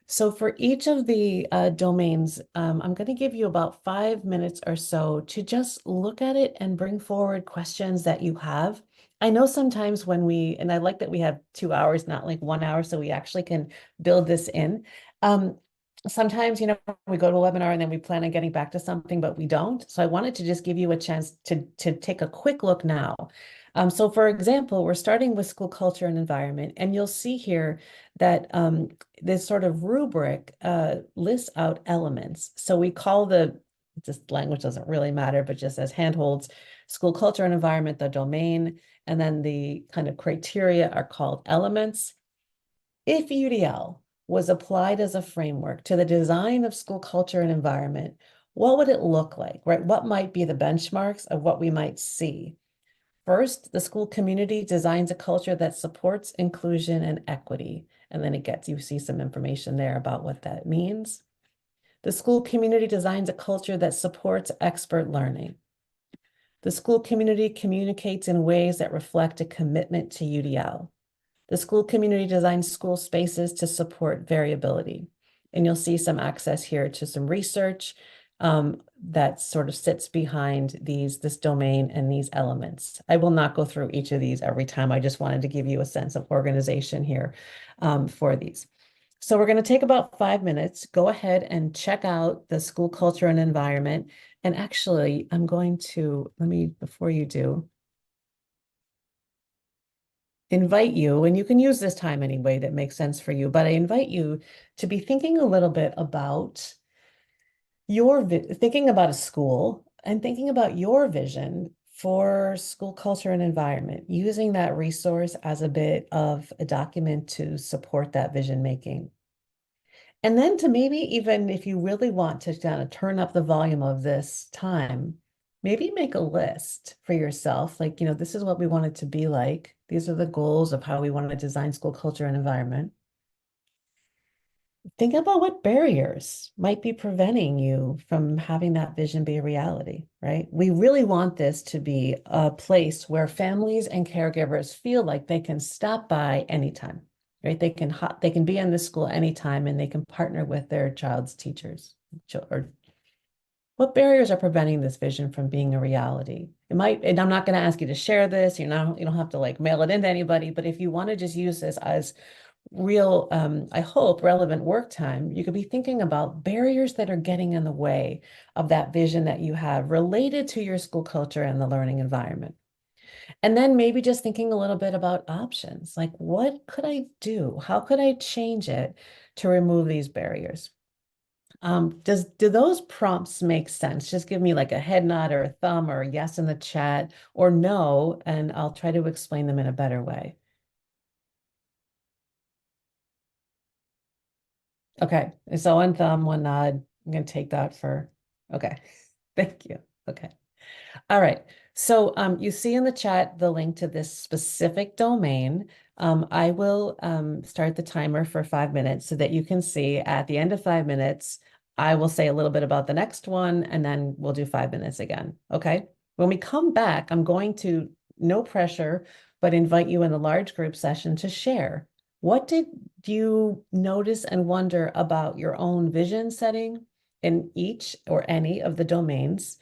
So for each of the domains, I'm going to give you about 5 minutes or so to just look at it and bring forward questions that you have. I know sometimes and I like that we have 2 hours, not like 1 hour, so we actually can build this in. Sometimes, we go to a webinar and then we plan on getting back to something, but we don't. So I wanted to just give you a chance to take a quick look now. So for example, we're starting with school culture and environment, and you'll see here that this sort of rubric lists out elements. So we call this language doesn't really matter, but just as handholds, school culture and environment, the domain, and then the kind of criteria are called elements. If UDL was applied as a framework to the design of school culture and environment, what would it look like, right? What might be the benchmarks of what we might see? First, the school community designs a culture that supports inclusion and equity. And then you see some information there about what that means. The school community designs a culture that supports expert learning. The school community communicates in ways that reflect a commitment to UDL. The school community designs school spaces to support variability. And you'll see some access here to some research that sort of sits behind this domain and these elements. I will not go through each of these every time. I just wanted to give you a sense of organization here for these. So we're going to take about 5 minutes. Go ahead and check out the school culture and environment. And actually, I'm going to, before you do, invite you, and you can use this time any way that makes sense for you, but I invite you to be thinking a little bit about thinking about a school and thinking about your vision for school culture and environment, using that resource as a bit of a document to support that vision making. And then to maybe even if you really want to kind of turn up the volume of this time, maybe make a list for yourself. Like, this is what we want it to be like. These are the goals of how we want to design school culture and environment. Think about what barriers might be preventing you from having that vision be a reality, right? We really want this to be a place where families and caregivers feel like they can stop by anytime, right? They can be in the school anytime, and they can partner with their child's teachers. Or what barriers are preventing this vision from being a reality? And I'm not going to ask you to share this. You don't have to like mail it into anybody, but if you want to just use this as real, I hope, relevant work time, you could be thinking about barriers that are getting in the way of that vision that you have related to your school culture and the learning environment. And then maybe just thinking a little bit about options, like what could I do? How could I change it to remove these barriers? Do those prompts make sense? Just give me like a head nod or a thumb or a yes in the chat or no, and I'll try to explain them in a better way. Okay, so one thumb, one nod. I'm going to take that okay. Thank you. Okay. All right. So you see in the chat the link to this specific domain. I will start the timer for 5 minutes so that you can see at the end of 5 minutes, I will say a little bit about the next one, and then we'll do 5 minutes again. Okay. When we come back, I'm going to, no pressure, but invite you in a large group session to share. What did you notice and wonder about your own vision setting, in each or any of the domains?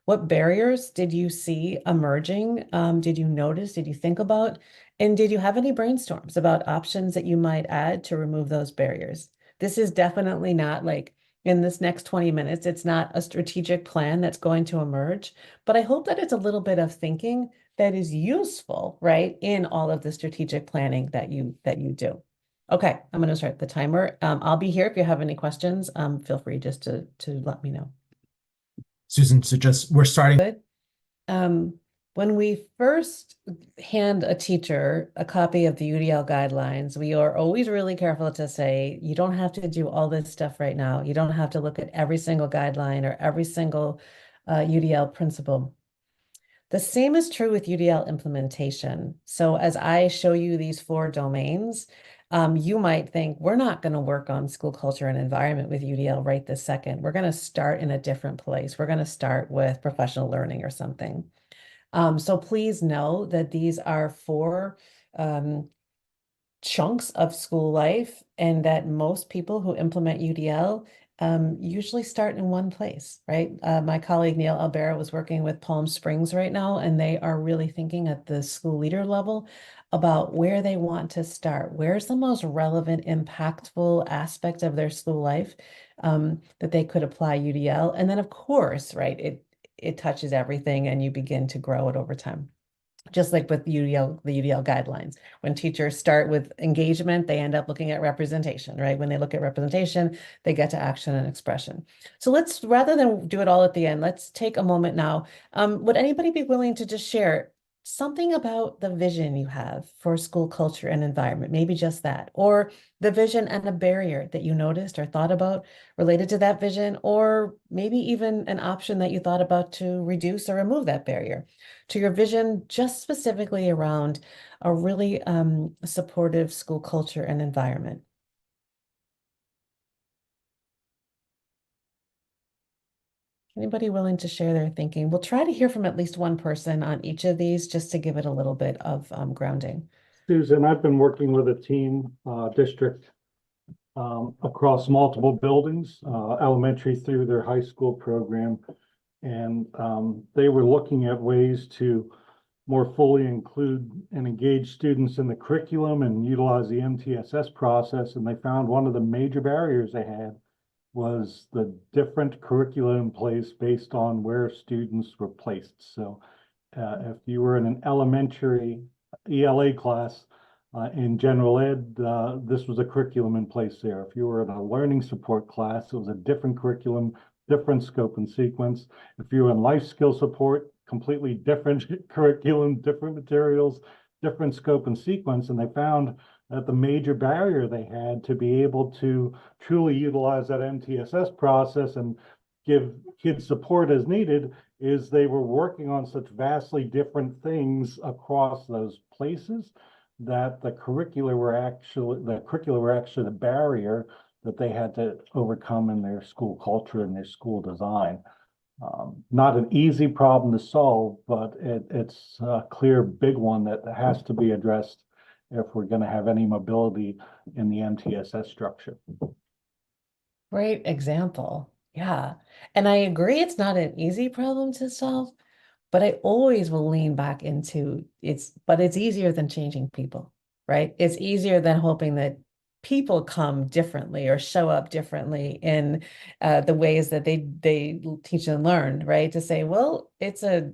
What barriers did you see emerging? Did you notice? Did you think about? And did you have any brainstorms about options that you might add to remove those barriers? This is definitely not like in this next 20 minutes, it's not a strategic plan that's going to emerge, but I hope that it's a little bit of thinking that is useful, right, in all of the strategic planning that you do. Okay, I'm going to start the timer. I'll be here if you have any questions. Feel free just to let me know. Susan, so just we're starting. Good. When we first hand a teacher a copy of the UDL guidelines, we are always really careful to say, you don't have to do all this stuff right now. You don't have to look at every single guideline or every single UDL principle. The same is true with UDL implementation. So as I show you these 4 domains, you might think, we're not going to work on school culture and environment with UDL right this second. We're going to start in a different place. We're going to start with professional learning or something. So please know that these are 4 chunks of school life, and that most people who implement UDL usually start in one place, right? My colleague Neil Albera was working with Palm Springs right now, and they are really thinking at the school leader level about where they want to start. Where's the most relevant, impactful aspect of their school life that they could apply UDL? And then, of course, right, it touches everything, and you begin to grow it over time. Just like with UDL, the UDL guidelines. When teachers start with engagement, they end up looking at representation, right? When they look at representation, they get to action and expression. So let's, rather than do it all at the end, let's take a moment now. Would anybody be willing to just share something about the vision you have for school culture and environment? Maybe just that, or the vision and a barrier that you noticed or thought about related to that vision, or maybe even an option that you thought about to reduce or remove that barrier to your vision, just specifically around a really supportive school culture and environment. Anybody willing to share their thinking? We'll try to hear from at least one person on each of these just to give it a little bit of grounding. Susan, I've been working with a team district across multiple buildings, elementary through their high school program. And they were looking at ways to more fully include and engage students in the curriculum and utilize the MTSS process. And they found one of the major barriers they had was the different curricula in place based on where students were placed. So if you were in an elementary ELA class in general ed, this was a curriculum in place there. If you were in a learning support class, it was a different curriculum, different scope and sequence. If you were in life skill support, completely different curriculum, different materials, different scope and sequence. And they found that the major barrier they had to be able to truly utilize that MTSS process and give kids support as needed is they were working on such vastly different things across those places that the curricula were actually the barrier that they had to overcome in their school culture and their school design. Not an easy problem to solve, but it's a clear big one that has to be addressed if we're going to have any mobility in the MTSS structure. Great example. Yeah. And I agree, it's not an easy problem to solve, but I always will lean back into but it's easier than changing people, right? It's easier than hoping that people come differently or show up differently in the ways that they teach and learn, right? To say, well, it's a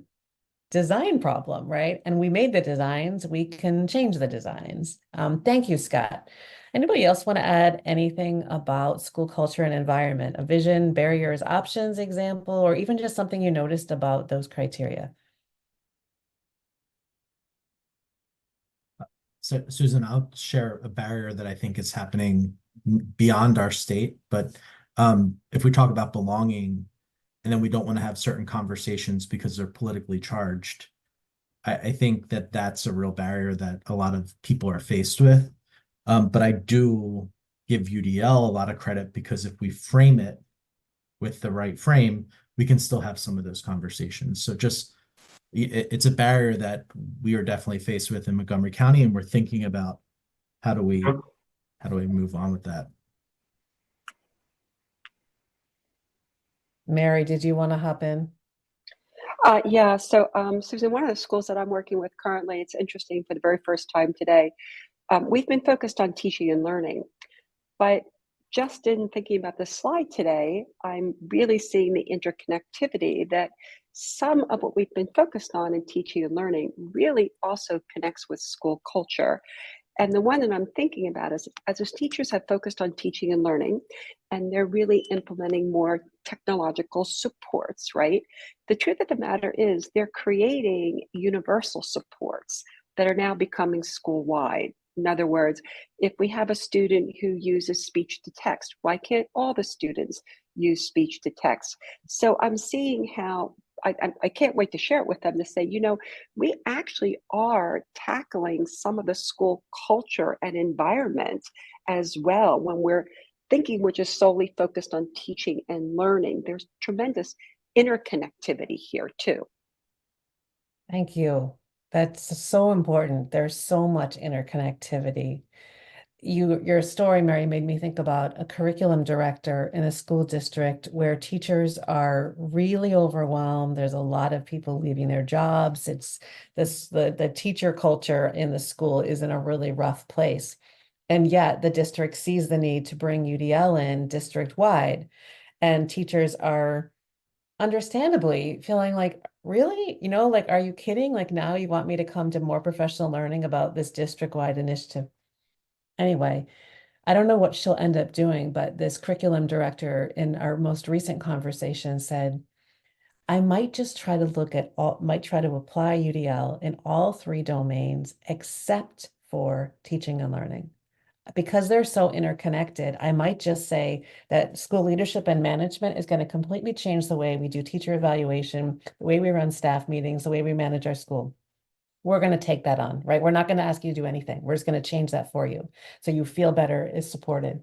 design problem, right? And we made the designs, we can change the designs. Thank you, Scott. Anybody else want to add anything about school culture and environment, a vision, barriers, options example, or even just something you noticed about those criteria? So, Susan, I'll share a barrier that I think is happening beyond our state. But if we talk about belonging, and then we don't want to have certain conversations because they're politically charged, I think that that's a real barrier that a lot of people are faced with. But I do give UDL a lot of credit because if we frame it with the right frame, we can still have some of those conversations. So just it's a barrier that we are definitely faced with in Montgomery County, and we're thinking about how do we move on with that. Mary, did you want to hop in? Yeah, so Susan, one of the schools that I'm working with currently, it's interesting for the very first time today. We've been focused on teaching and learning, but just in thinking about this slide today, I'm really seeing the interconnectivity that some of what we've been focused on in teaching and learning really also connects with school culture. And the one that I'm thinking about is as those teachers have focused on teaching and learning, and they're really implementing more technological supports, right? The truth of the matter is they're creating universal supports that are now becoming school-wide. In other words, if we have a student who uses speech to text, why can't all the students use speech to text? So I'm seeing how I can't wait to share it with them to say, we actually are tackling some of the school culture and environment as well when we're thinking we're just solely focused on teaching and learning. There's tremendous interconnectivity here too. Thank you. That's so important. There's so much interconnectivity. Your story, Mary, made me think about a curriculum director in a school district where teachers are really overwhelmed. There's a lot of people leaving their jobs. It's the teacher culture in the school is in a really rough place. And yet the district sees the need to bring UDL in district-wide. And teachers are understandably feeling like, really? Like, are you kidding? Like, now you want me to come to more professional learning about this district-wide initiative? Anyway, I don't know what she'll end up doing, but this curriculum director in our most recent conversation said, I might just try to might try to apply UDL in all three domains except for teaching and learning. Because they're so interconnected, I might just say that school leadership and management is going to completely change the way we do teacher evaluation, the way we run staff meetings, the way we manage our school. We're going to take that on, right? We're not going to ask you to do anything. We're just going to change that for you. So you feel better, is supported.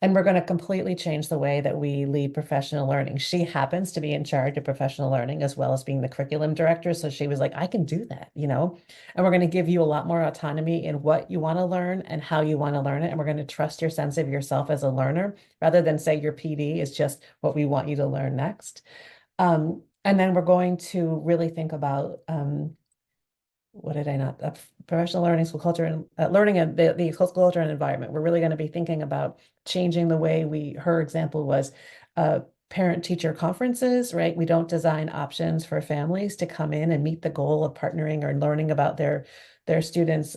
And we're going to completely change the way that we lead professional learning. She happens to be in charge of professional learning as well as being the curriculum director. So she was like, I can do that, and we're going to give you a lot more autonomy in what you want to learn and how you want to learn it. And we're going to trust your sense of yourself as a learner rather than say your PD is just what we want you to learn next. And then we're going to really think about what did I not? Professional learning, school culture, and learning and the school culture and environment. We're really going to be thinking about changing the way her example was parent-teacher conferences, right? We don't design options for families to come in and meet the goal of partnering or learning about their students'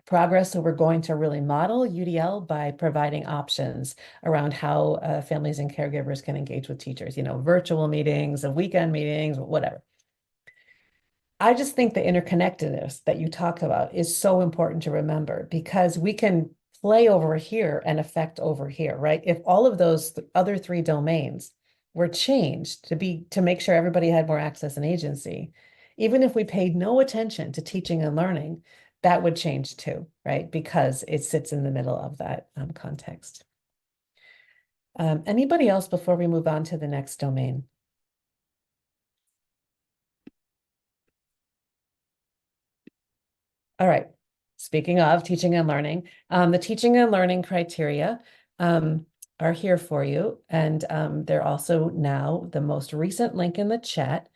progress. So we're going to really model UDL by providing options around how families and caregivers can engage with teachers, virtual meetings, weekend meetings, whatever. I just think the interconnectedness that you talk about is so important to remember because we can play over here and affect over here, right? If all of those other three domains were changed to make sure everybody had more access and agency, even if we paid no attention to teaching and learning, that would change too, right? Because it sits in the middle of that context. Anybody else before we move on to the next domain? All right. Speaking of teaching and learning, the teaching and learning criteria are here for you. And they're also now the most recent link in the chat.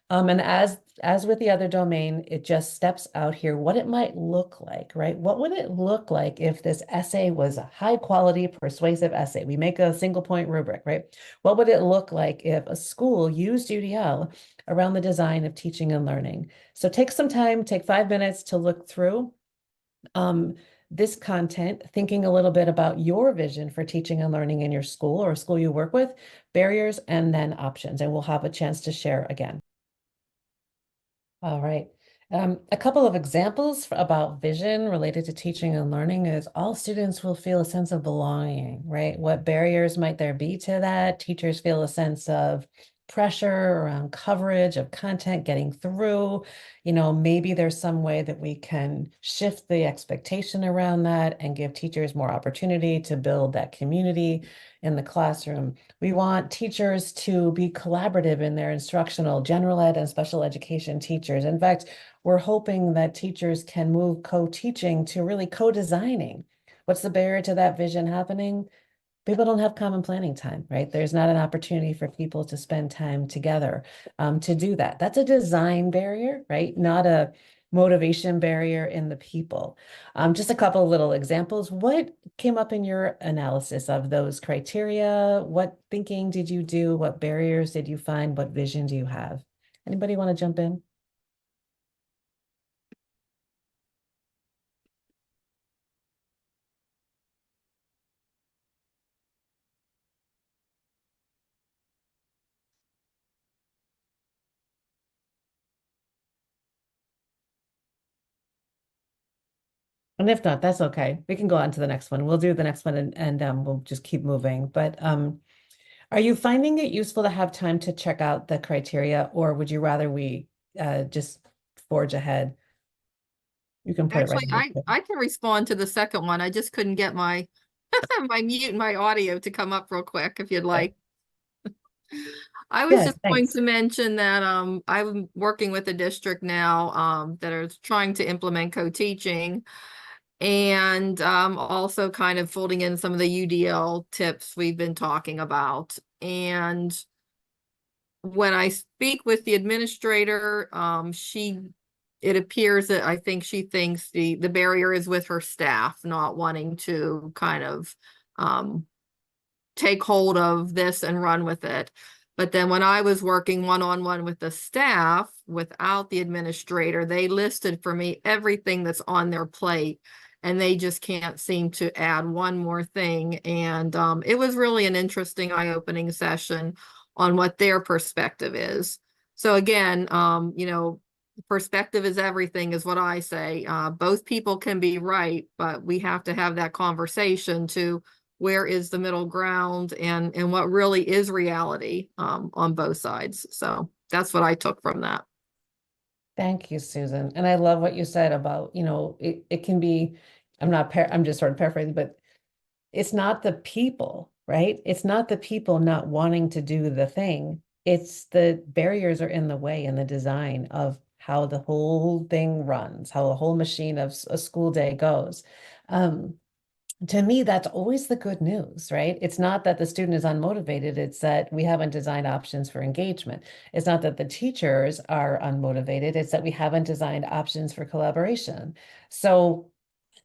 And as with the other domain, it just steps out here what it might look like, right? What would it look like if this essay was a high quality, persuasive essay? We make a single point rubric, right? What would it look like if a school used UDL around the design of teaching and learning? So take some time, take 5 minutes to look through this content, thinking a little bit about your vision for teaching and learning in your school or a school you work with, barriers, and then options. And we'll have a chance to share again. All right. A couple of examples about vision related to teaching and learning is all students will feel a sense of belonging, right? What barriers might there be to that? Teachers feel a sense of pressure around coverage of content getting through. Maybe there's some way that we can shift the expectation around that and give teachers more opportunity to build that community in the classroom. We want teachers to be collaborative in their instructional, general ed and special education teachers. In fact, we're hoping that teachers can move co-teaching to really co-designing. What's the barrier to that vision happening? people don't have common planning time, right? There's not an opportunity for people to spend time together to do that. That's a design barrier, right? Not a motivation barrier in the people. Just a couple of little examples. What came up in your analysis of those criteria? What thinking did you do? What barriers did you find? What vision do you have? Anybody want to jump in? And if not, that's okay. We can go on to the next one. We'll do the next one and we'll just keep moving. But are you finding it useful to have time to check out the criteria, or would you rather we just forge ahead? You can put it right Actually, in the I can respond to the second one. I just couldn't get my my mute and my audio to come up real quick if you'd like. I was Yeah, just going thanks. to mention that I'm working with a district now that is trying to implement co-teaching, and also kind of folding in some of the UDL tips we've been talking about. And when I speak with the administrator, it appears that I think she thinks the barrier is with her staff not wanting to kind of take hold of this and run with it. But then when I was working one-on-one with the staff without the administrator, they listed for me everything that's on their plate, and they just can't seem to add one more thing. And it was really an interesting eye-opening session on what their perspective is. So again, perspective is everything is what I say. Both people can be right, but we have to have that conversation to where is the middle ground and what really is reality on both sides. So that's what I took from that. Thank you, Susan. And I love what you said about, it can be, I'm just sort of paraphrasing, but it's not the people, right? It's not the people not wanting to do the thing. It's the barriers are in the way in the design of how the whole thing runs, how the whole machine of a school day goes. To me, that's always the good news, right? It's not that the student is unmotivated, it's that we haven't designed options for engagement. It's not that the teachers are unmotivated, it's that we haven't designed options for collaboration. So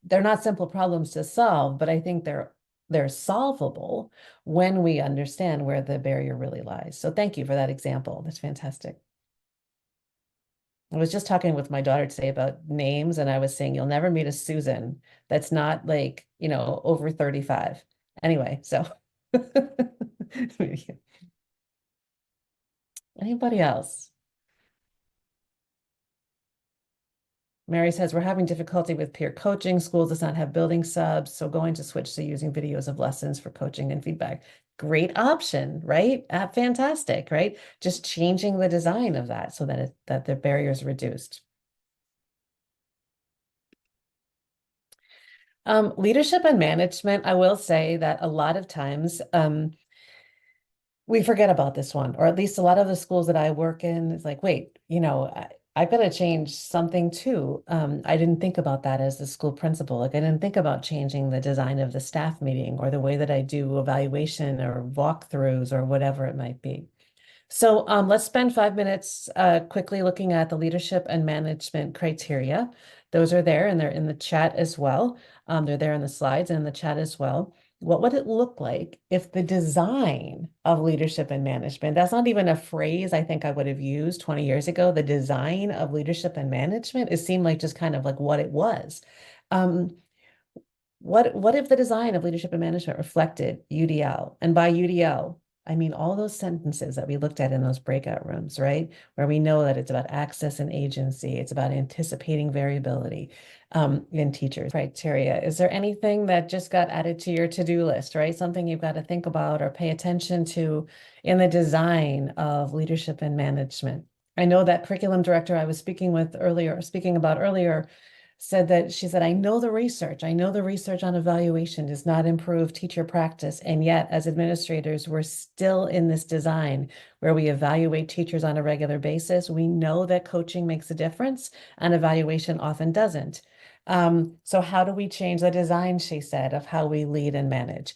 they're not simple problems to solve, but I think they're solvable when we understand where the barrier really lies. So thank you for that example. That's fantastic. I was just talking with my daughter today about names, and I was saying you'll never meet a Susan that's not like, over 35. Anyway, so anybody else? Mary says we're having difficulty with peer coaching. School does not have building subs, so going to switch to using videos of lessons for coaching and feedback. Great option, right? Fantastic, right? Just changing the design of that so that the barrier is reduced. Leadership and management, I will say that a lot of times we forget about this one, or at least a lot of the schools that I work in, it's like, wait, I've got to change something too. I didn't think about that as the school principal. Like I didn't think about changing the design of the staff meeting or the way that I do evaluation or walkthroughs or whatever it might be. So let's spend 5 minutes quickly looking at the leadership and management criteria. Those are there and they're in the chat as well. They're there in the slides and in the chat as well. What would it look like if the design of leadership and management, that's not even a phrase I think I would have used 20 years ago, the design of leadership and management, it seemed like just kind of like what it was. What if the design of leadership and management reflected UDL? And by UDL, I mean all those sentences that we looked at in those breakout rooms, right? Where we know that it's about access and agency, it's about anticipating variability in teachers' criteria. Is there anything that just got added to your to-do list, right? Something you've got to think about or pay attention to in the design of leadership and management? I know that curriculum director I was speaking about earlier, she said, I know the research on evaluation does not improve teacher practice. And yet, as administrators, we're still in this design where we evaluate teachers on a regular basis. We know that coaching makes a difference and evaluation often doesn't. So how do we change the design, she said, of how we lead and manage?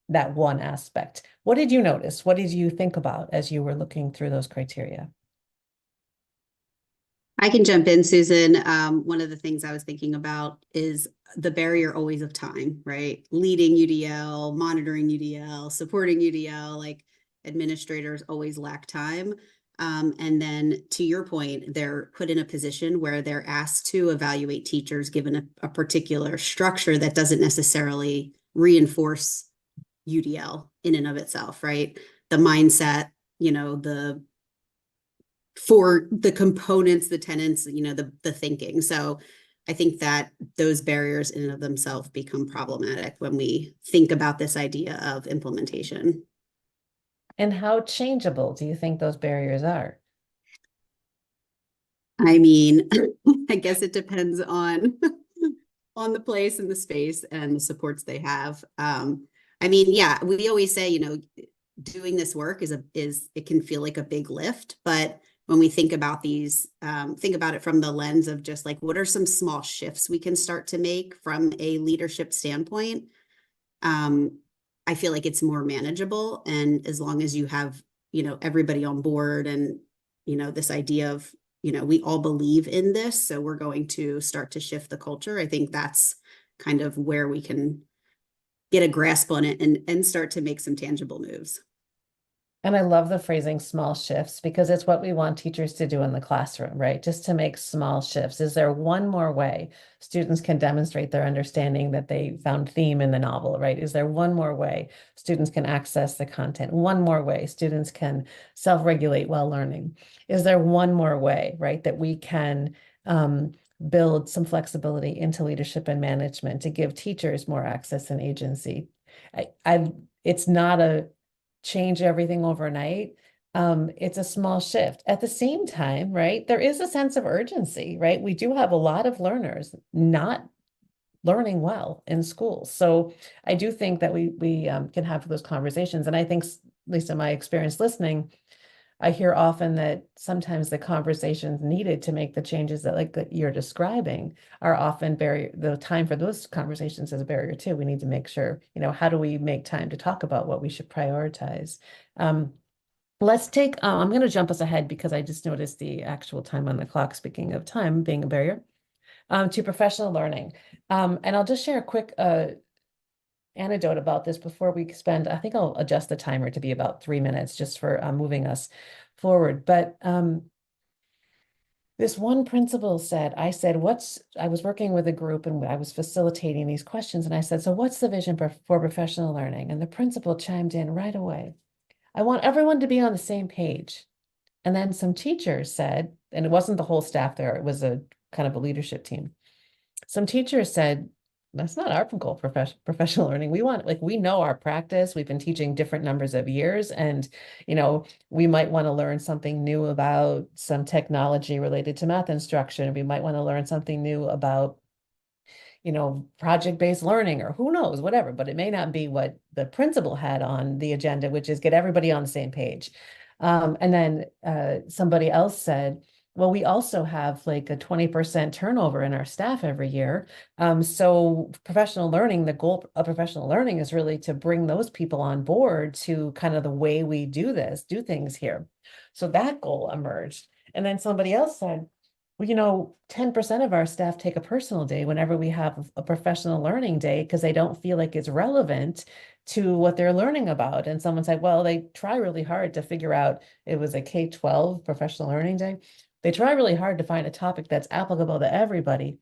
that one aspect. What did you notice? What did you think about as you were looking through those criteria? I can jump in, Susan. One of the things I was thinking about is the barrier always of time, right? Leading UDL, monitoring UDL, supporting UDL, like administrators always lack time. And then to your point, they're put in a position where they're asked to evaluate teachers given a particular structure that doesn't necessarily reinforce UDL in and of itself, right? The mindset, for the components, the tenants, the thinking. So I think that those barriers in and of themselves become problematic when we think about this idea of implementation. And how changeable do you think those barriers are? I mean, I guess it depends on on the place and the space and the supports they have. I mean, yeah, we always say, doing this work is it can feel like a big lift, but when we think about these, think about it from the lens of just like, what are some small shifts we can start to make from a leadership standpoint? I feel like it's more manageable. And as long as you have, everybody on board and, this idea of, we all believe in this, so we're going to start to shift the culture. I think that's kind of where we can get a grasp on it and start to make some tangible moves. And I love the phrasing small shifts because it's what we want teachers to do in the classroom, right? Just to make small shifts. Is there one more way students can demonstrate their understanding that they found theme in the novel, right? Is there one more way students can access the content? One more way students can self-regulate while learning? Is there one more way, right, that we can build some flexibility into leadership and management to give teachers more access and agency? It's not a change everything overnight. It's a small shift. At the same time, right, there is a sense of urgency, right? We do have a lot of learners not learning well in schools. So I do think that we can have those conversations. And I think, at least in my experience listening, I hear often that sometimes the conversations needed to make the changes that you're describing are often the time for those conversations is a barrier too. We need to make sure, how do we make time to talk about what we should prioritize? Let's take, I'm going to jump us ahead because I just noticed the actual time on the clock, speaking of time being a barrier, to professional learning. And I'll just share a quick anecdote about this before we spend, I think I'll adjust the timer to be about 3 minutes just for moving us forward. But this one principal said, I was working with a group and I was facilitating these questions. And I said, so what's the vision for professional learning? And the principal chimed in right away. I want everyone to be on the same page. And then some teachers said, and it wasn't the whole staff there, it was a kind of a leadership team. Some teachers said, that's not our goal, professional learning. We know our practice. We've been teaching different numbers of years, and we might want to learn something new about some technology related to math instruction. We might want to learn something new about project-based learning, or who knows, whatever, but it may not be what the principal had on the agenda, which is get everybody on the same page. And then somebody else said, well, we also have like a 20% turnover in our staff every year. So professional learning, the goal of professional learning is really to bring those people on board to kind of the way we do things here. So that goal emerged. And then somebody else said, well, 10% of our staff take a personal day whenever we have a professional learning day because they don't feel like it's relevant to what they're learning about. And someone said, well, they try really hard to figure out, it was a K-12 professional learning day. They try really hard to find a topic that's applicable to everybody.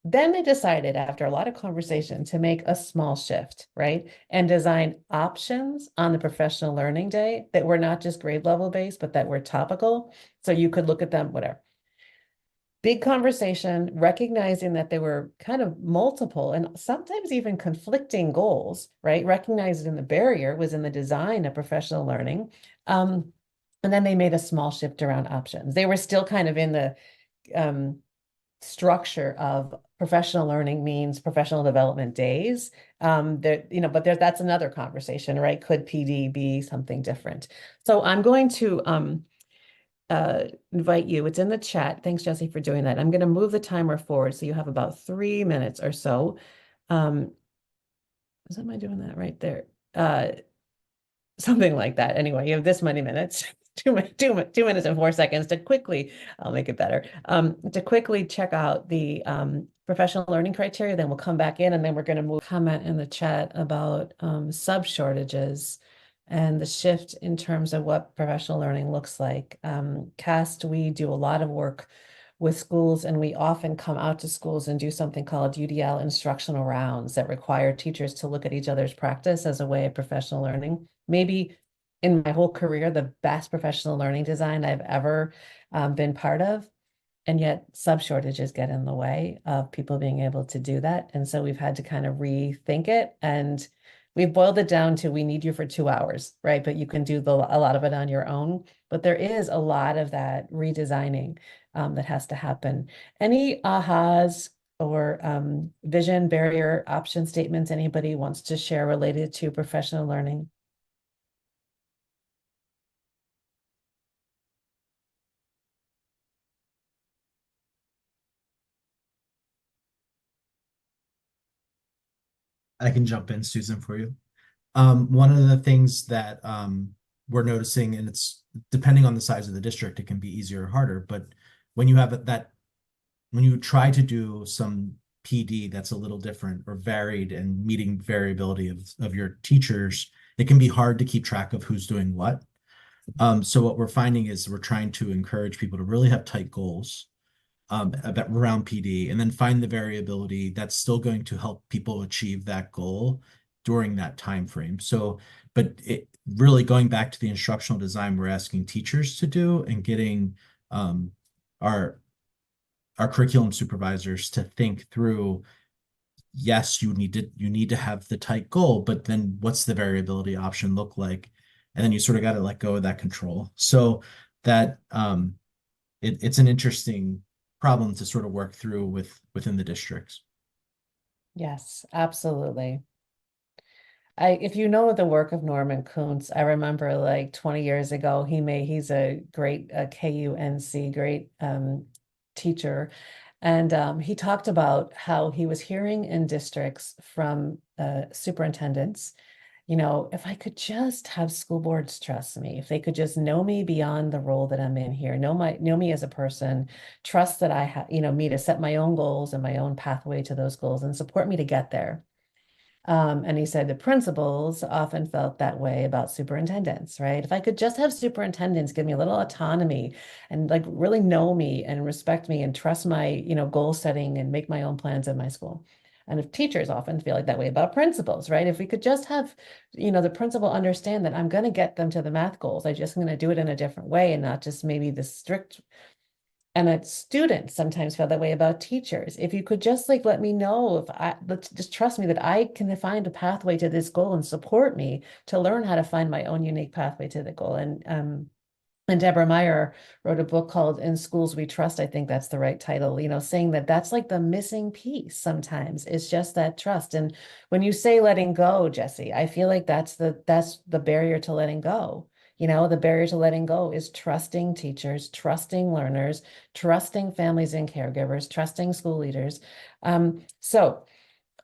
Then they decided, after a lot of conversation, to make a small shift, right? And design options on the professional learning day that were not just grade level based, but that were topical. So you could look at them, whatever. Big conversation, recognizing that there were kind of multiple and sometimes even conflicting goals, right? Recognizing the barrier was in the design of professional learning. And then they made a small shift around options. They were still kind of in the structure of professional learning means professional development days. But that's another conversation, right? Could PD be something different? So I'm going to invite you. It's in the chat. Thanks, Jesse, for doing that. I'm going to move the timer forward so you have about 3 minutes or so. am I doing that right there? Something like that. Anyway, you have this many minutes, 2 minutes and 4 seconds to quickly, I'll make it better, to quickly check out the professional learning criteria. Then we'll come back in and then we're going to move comment in the chat about sub shortages and the shift in terms of what professional learning looks like. CAST, we do a lot of work with schools, and we often come out to schools and do something called UDL instructional rounds that require teachers to look at each other's practice as a way of professional learning. Maybe in my whole career, the best professional learning design I've ever been part of. And yet sub shortages get in the way of people being able to do that. And so we've had to kind of rethink it. And we've boiled it down to we need you for 2 hours, right? But you can do a lot of it on your own. But there is a lot of that redesigning that has to happen. Any ahas or vision barrier option statements anybody wants to share related to professional learning? I can jump in, Susan, for you. One of the things that we're noticing, and it's depending on the size of the district, it can be easier or harder, but when you have when you try to do some PD that's a little different or varied and meeting variability of your teachers, it can be hard to keep track of who's doing what. So what we're finding is we're trying to encourage people to really have tight goals around PD, and then find the variability that's still going to help people achieve that goal during that time frame. So, but it really going back to the instructional design we're asking teachers to do, and getting our curriculum supervisors to think through, yes, you need to have the tight goal, but then what's the variability option look like? And then you sort of got to let go of that control. So that it's an interesting problem to sort of work through within the districts. Yes, absolutely. If you know the work of Norman Kuntz, I remember like 20 years ago, he's a great KUNC, great teacher. And he talked about how he was hearing in districts from superintendents, if I could just have school boards trust me, if they could just know me beyond the role that I'm in here, know me as a person, trust that I have, me to set my own goals and my own pathway to those goals and support me to get there. And he said the principals often felt that way about superintendents, right? If I could just have superintendents give me a little autonomy and like really know me and respect me and trust my, goal setting and make my own plans in my school. And if teachers often feel like that way about principals, right? If we could just have, the principal understand that I'm going to get them to the math goals, I just going to do it in a different way and not just maybe the strict. And that students sometimes feel that way about teachers. If you could just like let me know, just trust me that I can find a pathway to this goal and support me to learn how to find my own unique pathway to the goal. And Deborah Meyer wrote a book called In Schools We Trust. I think that's the right title, saying that that's like the missing piece sometimes. It's just that trust. And when you say letting go, Jesse, I feel like that's the barrier to letting go. The barrier to letting go is trusting teachers, trusting learners, trusting families and caregivers, trusting school leaders. So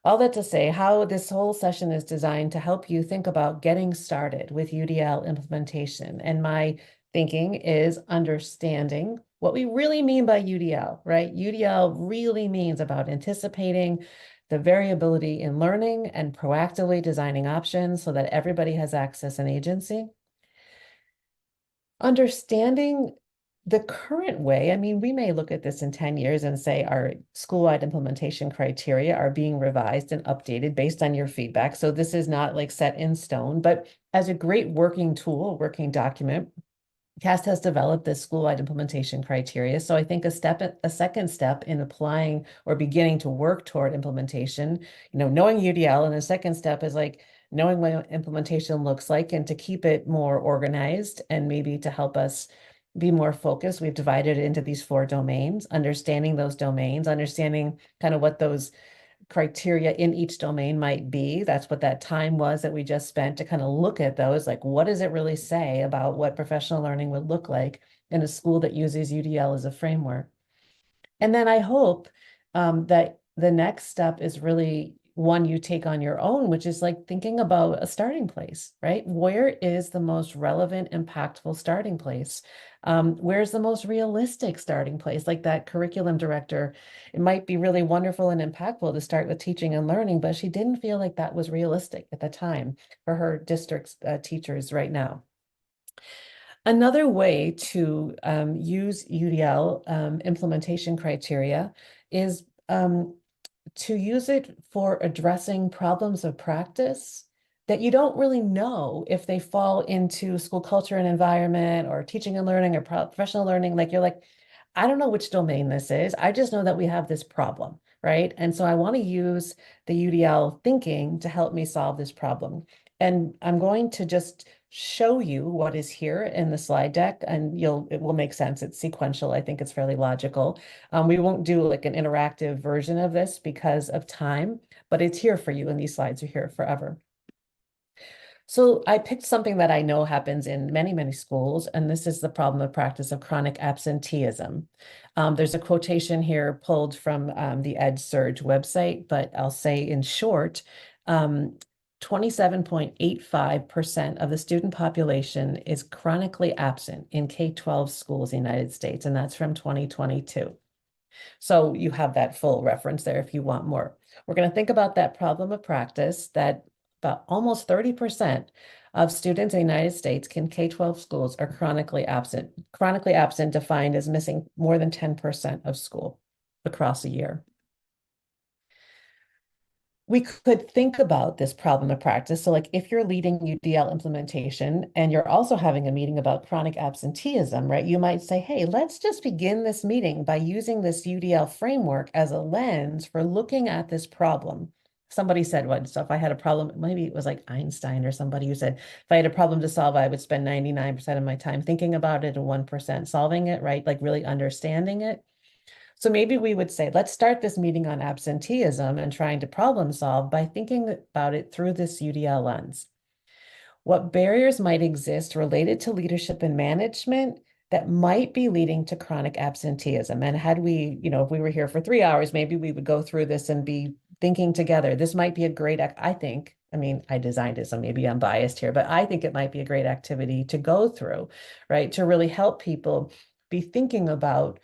all that to say, how this whole session is designed to help you think about getting started with UDL implementation. And my thinking is understanding what we really mean by UDL, right? UDL really means about anticipating the variability in learning and proactively designing options so that everybody has access and agency. Understanding the current way, I mean, we may look at this in 10 years and say our school-wide implementation criteria are being revised and updated based on your feedback. So this is not like set in stone, but as a great working tool, working document, CAST has developed this school-wide implementation criteria. So I think a second step in applying or beginning to work toward implementation, knowing UDL, and the second step is like knowing what implementation looks like and to keep it more organized and maybe to help us be more focused. We've divided it into these 4 domains, understanding those domains, understanding kind of what those criteria in each domain might be. That's what that time was that we just spent to kind of look at those, like what does it really say about what professional learning would look like in a school that uses UDL as a framework. And then I hope that the next step is really one you take on your own, which is like thinking about a starting place, right? Where is the most relevant, impactful starting place? Where's the most realistic starting place? Like that curriculum director, it might be really wonderful and impactful to start with teaching and learning, but she didn't feel like that was realistic at the time for her district's teachers right now. Another way to use UDL implementation criteria is to use it for addressing problems of practice that you don't really know if they fall into school culture and environment or teaching and learning or professional learning. Like you're like, I don't know which domain this is. I just know that we have this problem, right? And so I want to use the UDL thinking to help me solve this problem. And I'm going to just show you what is here in the slide deck, and it will make sense. It's sequential. I think it's fairly logical. We won't do like an interactive version of this because of time, but it's here for you, and these slides are here forever. So I picked something that I know happens in many, many schools, and this is the problem of practice of chronic absenteeism. There's a quotation here pulled from the EdSurge website, but I'll say in short, 27.85% of the student population is chronically absent in K-12 schools in the United States, and that's from 2022. So you have that full reference there if you want more. We're going to think about that problem of practice that about almost 30% of students in the United States in K-12 schools are chronically absent. Chronically absent defined as missing more than 10% of school across a year. We could think about this problem of practice. So like if you're leading UDL implementation and you're also having a meeting about chronic absenteeism, right? You might say, hey, let's just begin this meeting by using this UDL framework as a lens for looking at this problem. Somebody said, what? So if I had a problem, maybe it was like Einstein or somebody who said, if I had a problem to solve, I would spend 99% of my time thinking about it and 1% solving it, right? Like really understanding it. So maybe we would say, let's start this meeting on absenteeism and trying to problem solve by thinking about it through this UDL lens. What barriers might exist related to leadership and management that might be leading to chronic absenteeism? And had we, if we were here for 3 hours, maybe we would go through this and be thinking together. This might be a great, I think, I designed it, so maybe I'm biased here, but I think it might be a great activity to go through, right? To really help people be thinking about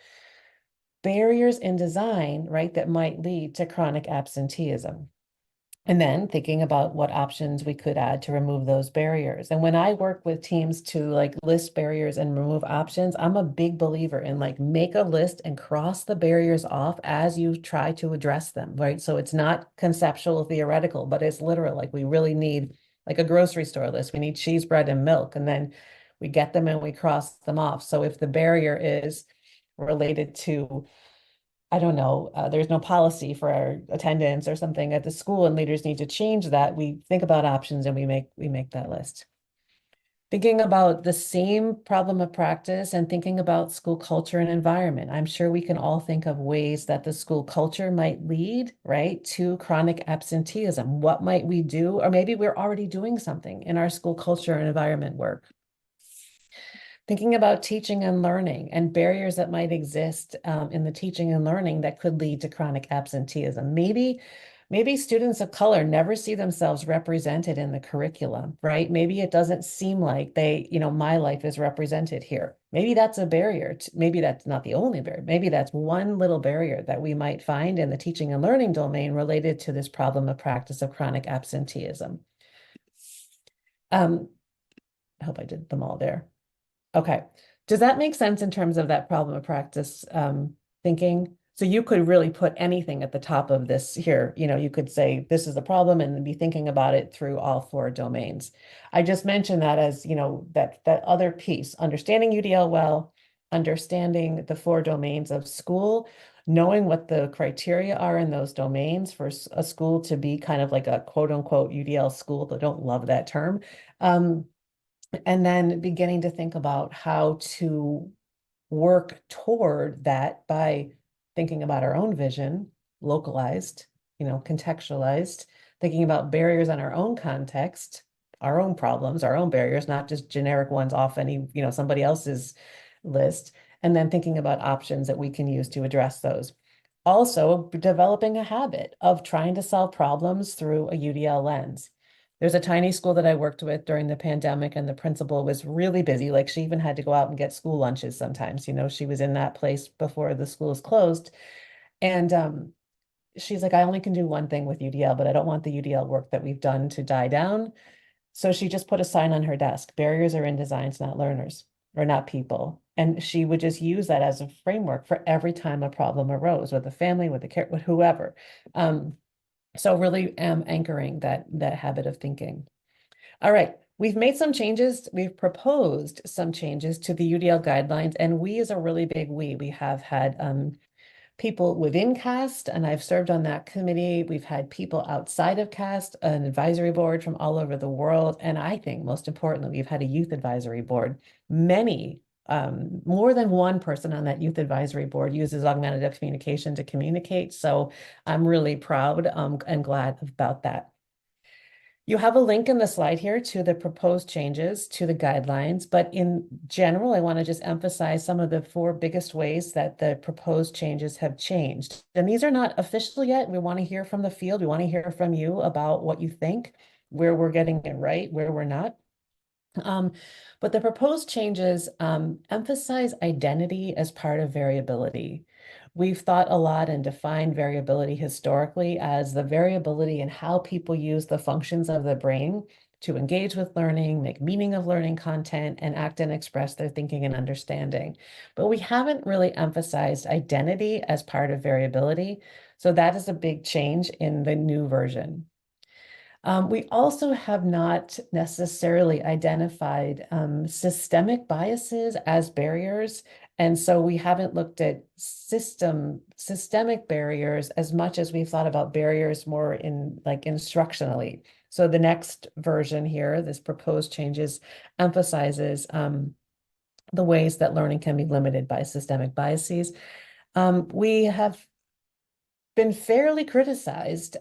barriers in design, right, that might lead to chronic absenteeism. And then thinking about what options we could add to remove those barriers. And when I work with teams to like list barriers and remove options, I'm a big believer in like make a list and cross the barriers off as you try to address them, right? So it's not conceptual, theoretical, but it's literal. Like we really need like a grocery store list. We need cheese, bread, and milk, and then we get them and we cross them off. So if the barrier is related to, I don't know, there's no policy for our attendance or something at the school and leaders need to change that, we think about options and we make that list. Thinking about the same problem of practice and thinking about school culture and environment. I'm sure we can all think of ways that the school culture might lead, right, to chronic absenteeism. What might we do? Or maybe we're already doing something in our school culture and environment work. Thinking about teaching and learning and barriers that might exist in the teaching and learning that could lead to chronic absenteeism. Maybe students of color never see themselves represented in the curriculum, right? Maybe it doesn't seem like my life is represented here. Maybe that's a barrier. Maybe that's not the only barrier. Maybe that's one little barrier that we might find in the teaching and learning domain related to this problem of practice of chronic absenteeism. I hope I did them all there. Okay. Does that make sense in terms of that problem of practice thinking? So you could really put anything at the top of this here. You could say, this is the problem and be thinking about it through all 4 domains. I just mentioned that as, that other piece, understanding UDL well, understanding the 4 domains of school, knowing what the criteria are in those domains for a school to be kind of like a quote unquote UDL school, but don't love that term. And then beginning to think about how to work toward that by thinking about our own vision, localized, contextualized, thinking about barriers on our own context, our own problems, our own barriers, not just generic ones off any, somebody else's list, and then thinking about options that we can use to address those. Also, developing a habit of trying to solve problems through a UDL lens. There's a tiny school that I worked with during the pandemic, and the principal was really busy. Like, she even had to go out and get school lunches sometimes. You know, she was in that place before the schools closed. And she's like, I only can do one thing with UDL, but I don't want the UDL work that we've done to die down. So she just put a sign on her desk: barriers are in designs, not learners, or not people. And she would just use that as a framework for every time a problem arose with the family, with the care, with whoever. So really anchoring that habit of thinking. All right, we've made some changes. We've proposed some changes to the UDL guidelines, and we is a really big we. We have had people within CAST, and I've served on that committee. We've had people outside of CAST, an advisory board from all over the world. And I think most importantly, we've had a youth advisory board. Many, more than one person on that youth advisory board uses augmentative communication to communicate. So I'm really proud and glad about that. You have a link in the slide here to the proposed changes to the guidelines, but in general, I want to just emphasize some of the 4 biggest ways that the proposed changes have changed. And these are not official yet. We want to hear from the field. We want to hear from you about what you think, where we're getting it right, where we're not. But the proposed changes emphasize identity as part of variability. We've thought a lot and defined variability historically as the variability in how people use the functions of the brain to engage with learning, make meaning of learning content, and act and express their thinking and understanding. But we haven't really emphasized identity as part of variability. So that is a big change in the new version. We also have not necessarily identified systemic biases as barriers. And so we haven't looked at systemic barriers as much as we've thought about barriers more in like instructionally. So the next version here, this proposed changes, emphasizes the ways that learning can be limited by systemic biases. We have been fairly criticized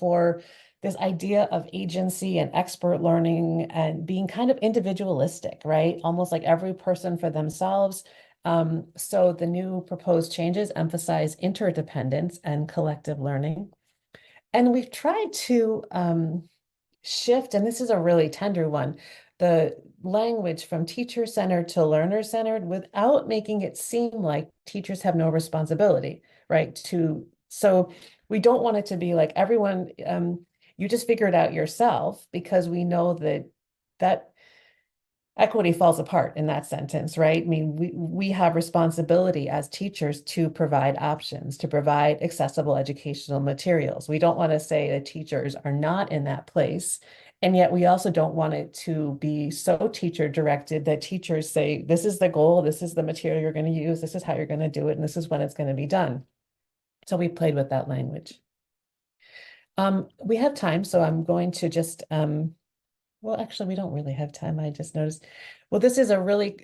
for this idea of agency and expert learning and being kind of individualistic, right? Almost like every person for themselves. So the new proposed changes emphasize interdependence and collective learning. And we've tried to shift, and this is a really tender one, the language from teacher-centered to learner-centered without making it seem like teachers have no responsibility, right? So we don't want it to be like everyone, you just figure it out yourself, because we know that equity falls apart in that sentence, right? I mean, we have responsibility as teachers to provide options, to provide accessible educational materials. We don't want to say that teachers are not in that place. And yet we also don't want it to be so teacher directed that teachers say, this is the goal, this is the material you're going to use, this is how you're going to do it, and this is when it's going to be done. So we played with that language. We have time, so I'm going to just, well, actually, we don't really have time. I just noticed. Well, this is a really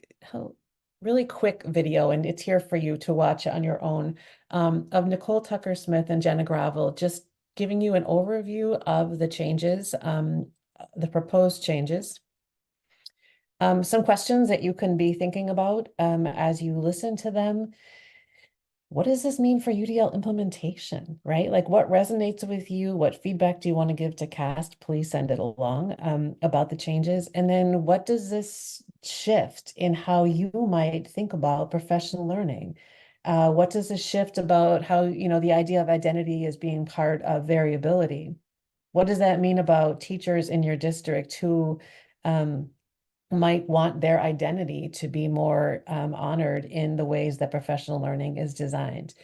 quick video, and it's here for you to watch on your own, of Nicole Tucker-Smith and Jenna Gravel, just giving you an overview of the changes, the proposed changes. Some questions that you can be thinking about as you listen to them. What does this mean for UDL implementation, right? Like, what resonates with you? What feedback do you want to give to CAST? Please send it along about the changes. And then what does this shift in how you might think about professional learning? What does this shift about how, the idea of identity as being part of variability? What does that mean about teachers in your district who might want their identity to be more honored in the ways that professional learning is designed?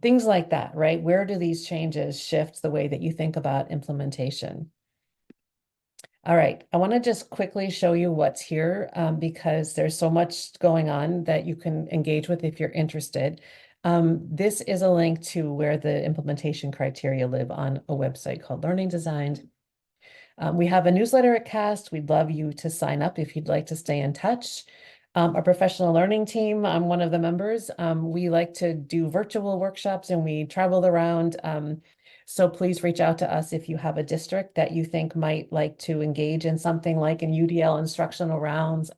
Things like that, right? Where do these changes shift the way that you think about implementation? All right, I want to just quickly show you what's here because there's so much going on that you can engage with if you're interested. This is a link to where the implementation criteria live on a website called Learning Designed. We have a newsletter at CAST. We'd love you to sign up if you'd like to stay in touch. Our professional learning team, I'm one of the members. We like to do virtual workshops and we travel around. So please reach out to us if you have a district that you think might like to engage in something like an UDL instructional rounds.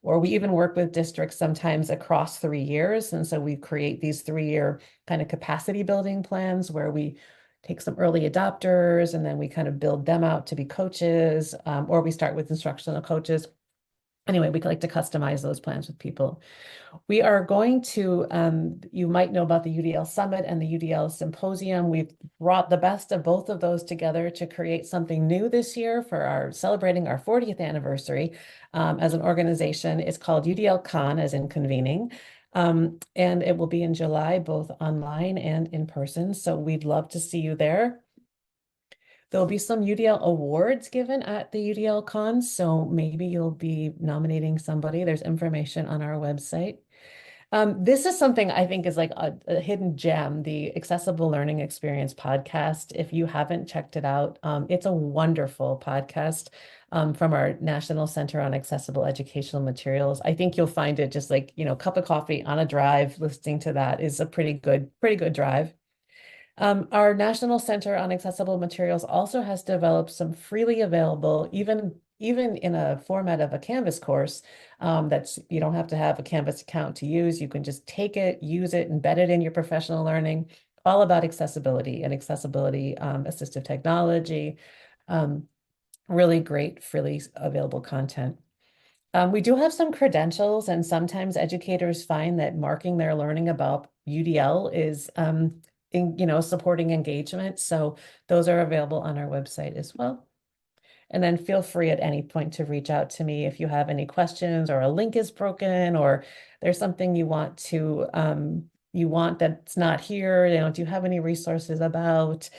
Or we even work with districts sometimes across 3 years. And so we create these 3-year kind of capacity building plans where we take some early adopters and then we kind of build them out to be coaches, or we start with instructional coaches. Anyway, we like to customize those plans with people. We are going to, you might know about the UDL Summit and the UDL Symposium. We've brought the best of both of those together to create something new this year for our celebrating our 40th anniversary as an organization. It's called UDL Con, as in convening. And it will be in July, both online and in person. So we'd love to see you there. There'll be some UDL awards given at the UDL Con, so maybe you'll be nominating somebody. There's information on our website. This is something I think is like a hidden gem, the Accessible Learning Experience podcast. If you haven't checked it out, it's a wonderful podcast from our National Center on Accessible Educational Materials. I think you'll find it just like, cup of coffee on a drive, listening to that is a pretty good drive. Our National Center on Accessible Materials also has developed some freely available, even in a format of a Canvas course, that's, you don't have to have a Canvas account to use. You can just take it, use it, embed it in your professional learning, all about accessibility and accessibility assistive technology. Really great, freely available content. We do have some credentials, and sometimes educators find that marking their learning about UDL is supporting engagement. So those are available on our website as well. And then feel free at any point to reach out to me if you have any questions, or a link is broken, or there's something you want that's not here. Do you have any resources about?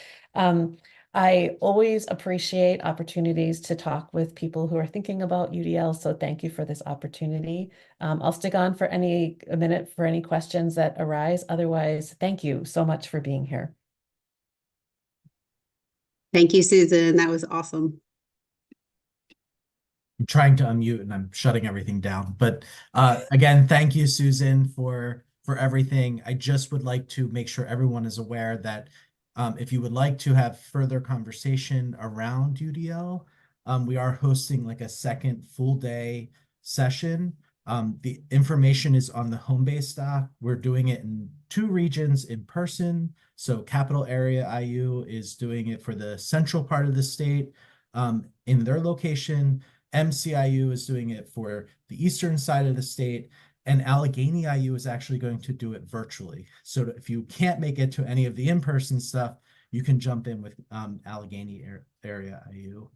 I always appreciate opportunities to talk with people who are thinking about UDL. So thank you for this opportunity. I'll stick on for a minute for any questions that arise. Otherwise, thank you so much for being here. Thank you, Susan. That was awesome. I'm trying to unmute and I'm shutting everything down. But again, thank you, Susan, for everything. I just would like to make sure everyone is aware that if you would like to have further conversation around UDL, we are hosting like a second full day session. The information is on the home base doc. We're doing it in 2 regions in person. So Capital Area IU is doing it for the central part of the state in their location. MCIU is doing it for the eastern side of the state. And Allegheny IU is actually going to do it virtually. So if you can't make it to any of the in-person stuff, you can jump in with Allegheny Area IU.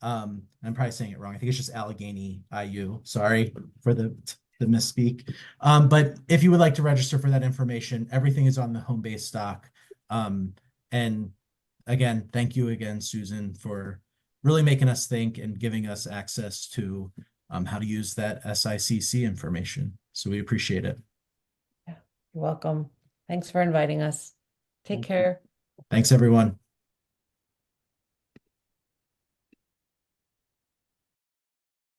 I'm probably saying it wrong. I think it's just Allegheny IU. Sorry for the misspeak. But if you would like to register for that information, everything is on the home base doc. And again, thank you again, Susan, for really making us think and giving us access to how to use that SICC information. So we appreciate it. Yeah, you're welcome. Thanks for inviting us. Take care. Thanks, everyone.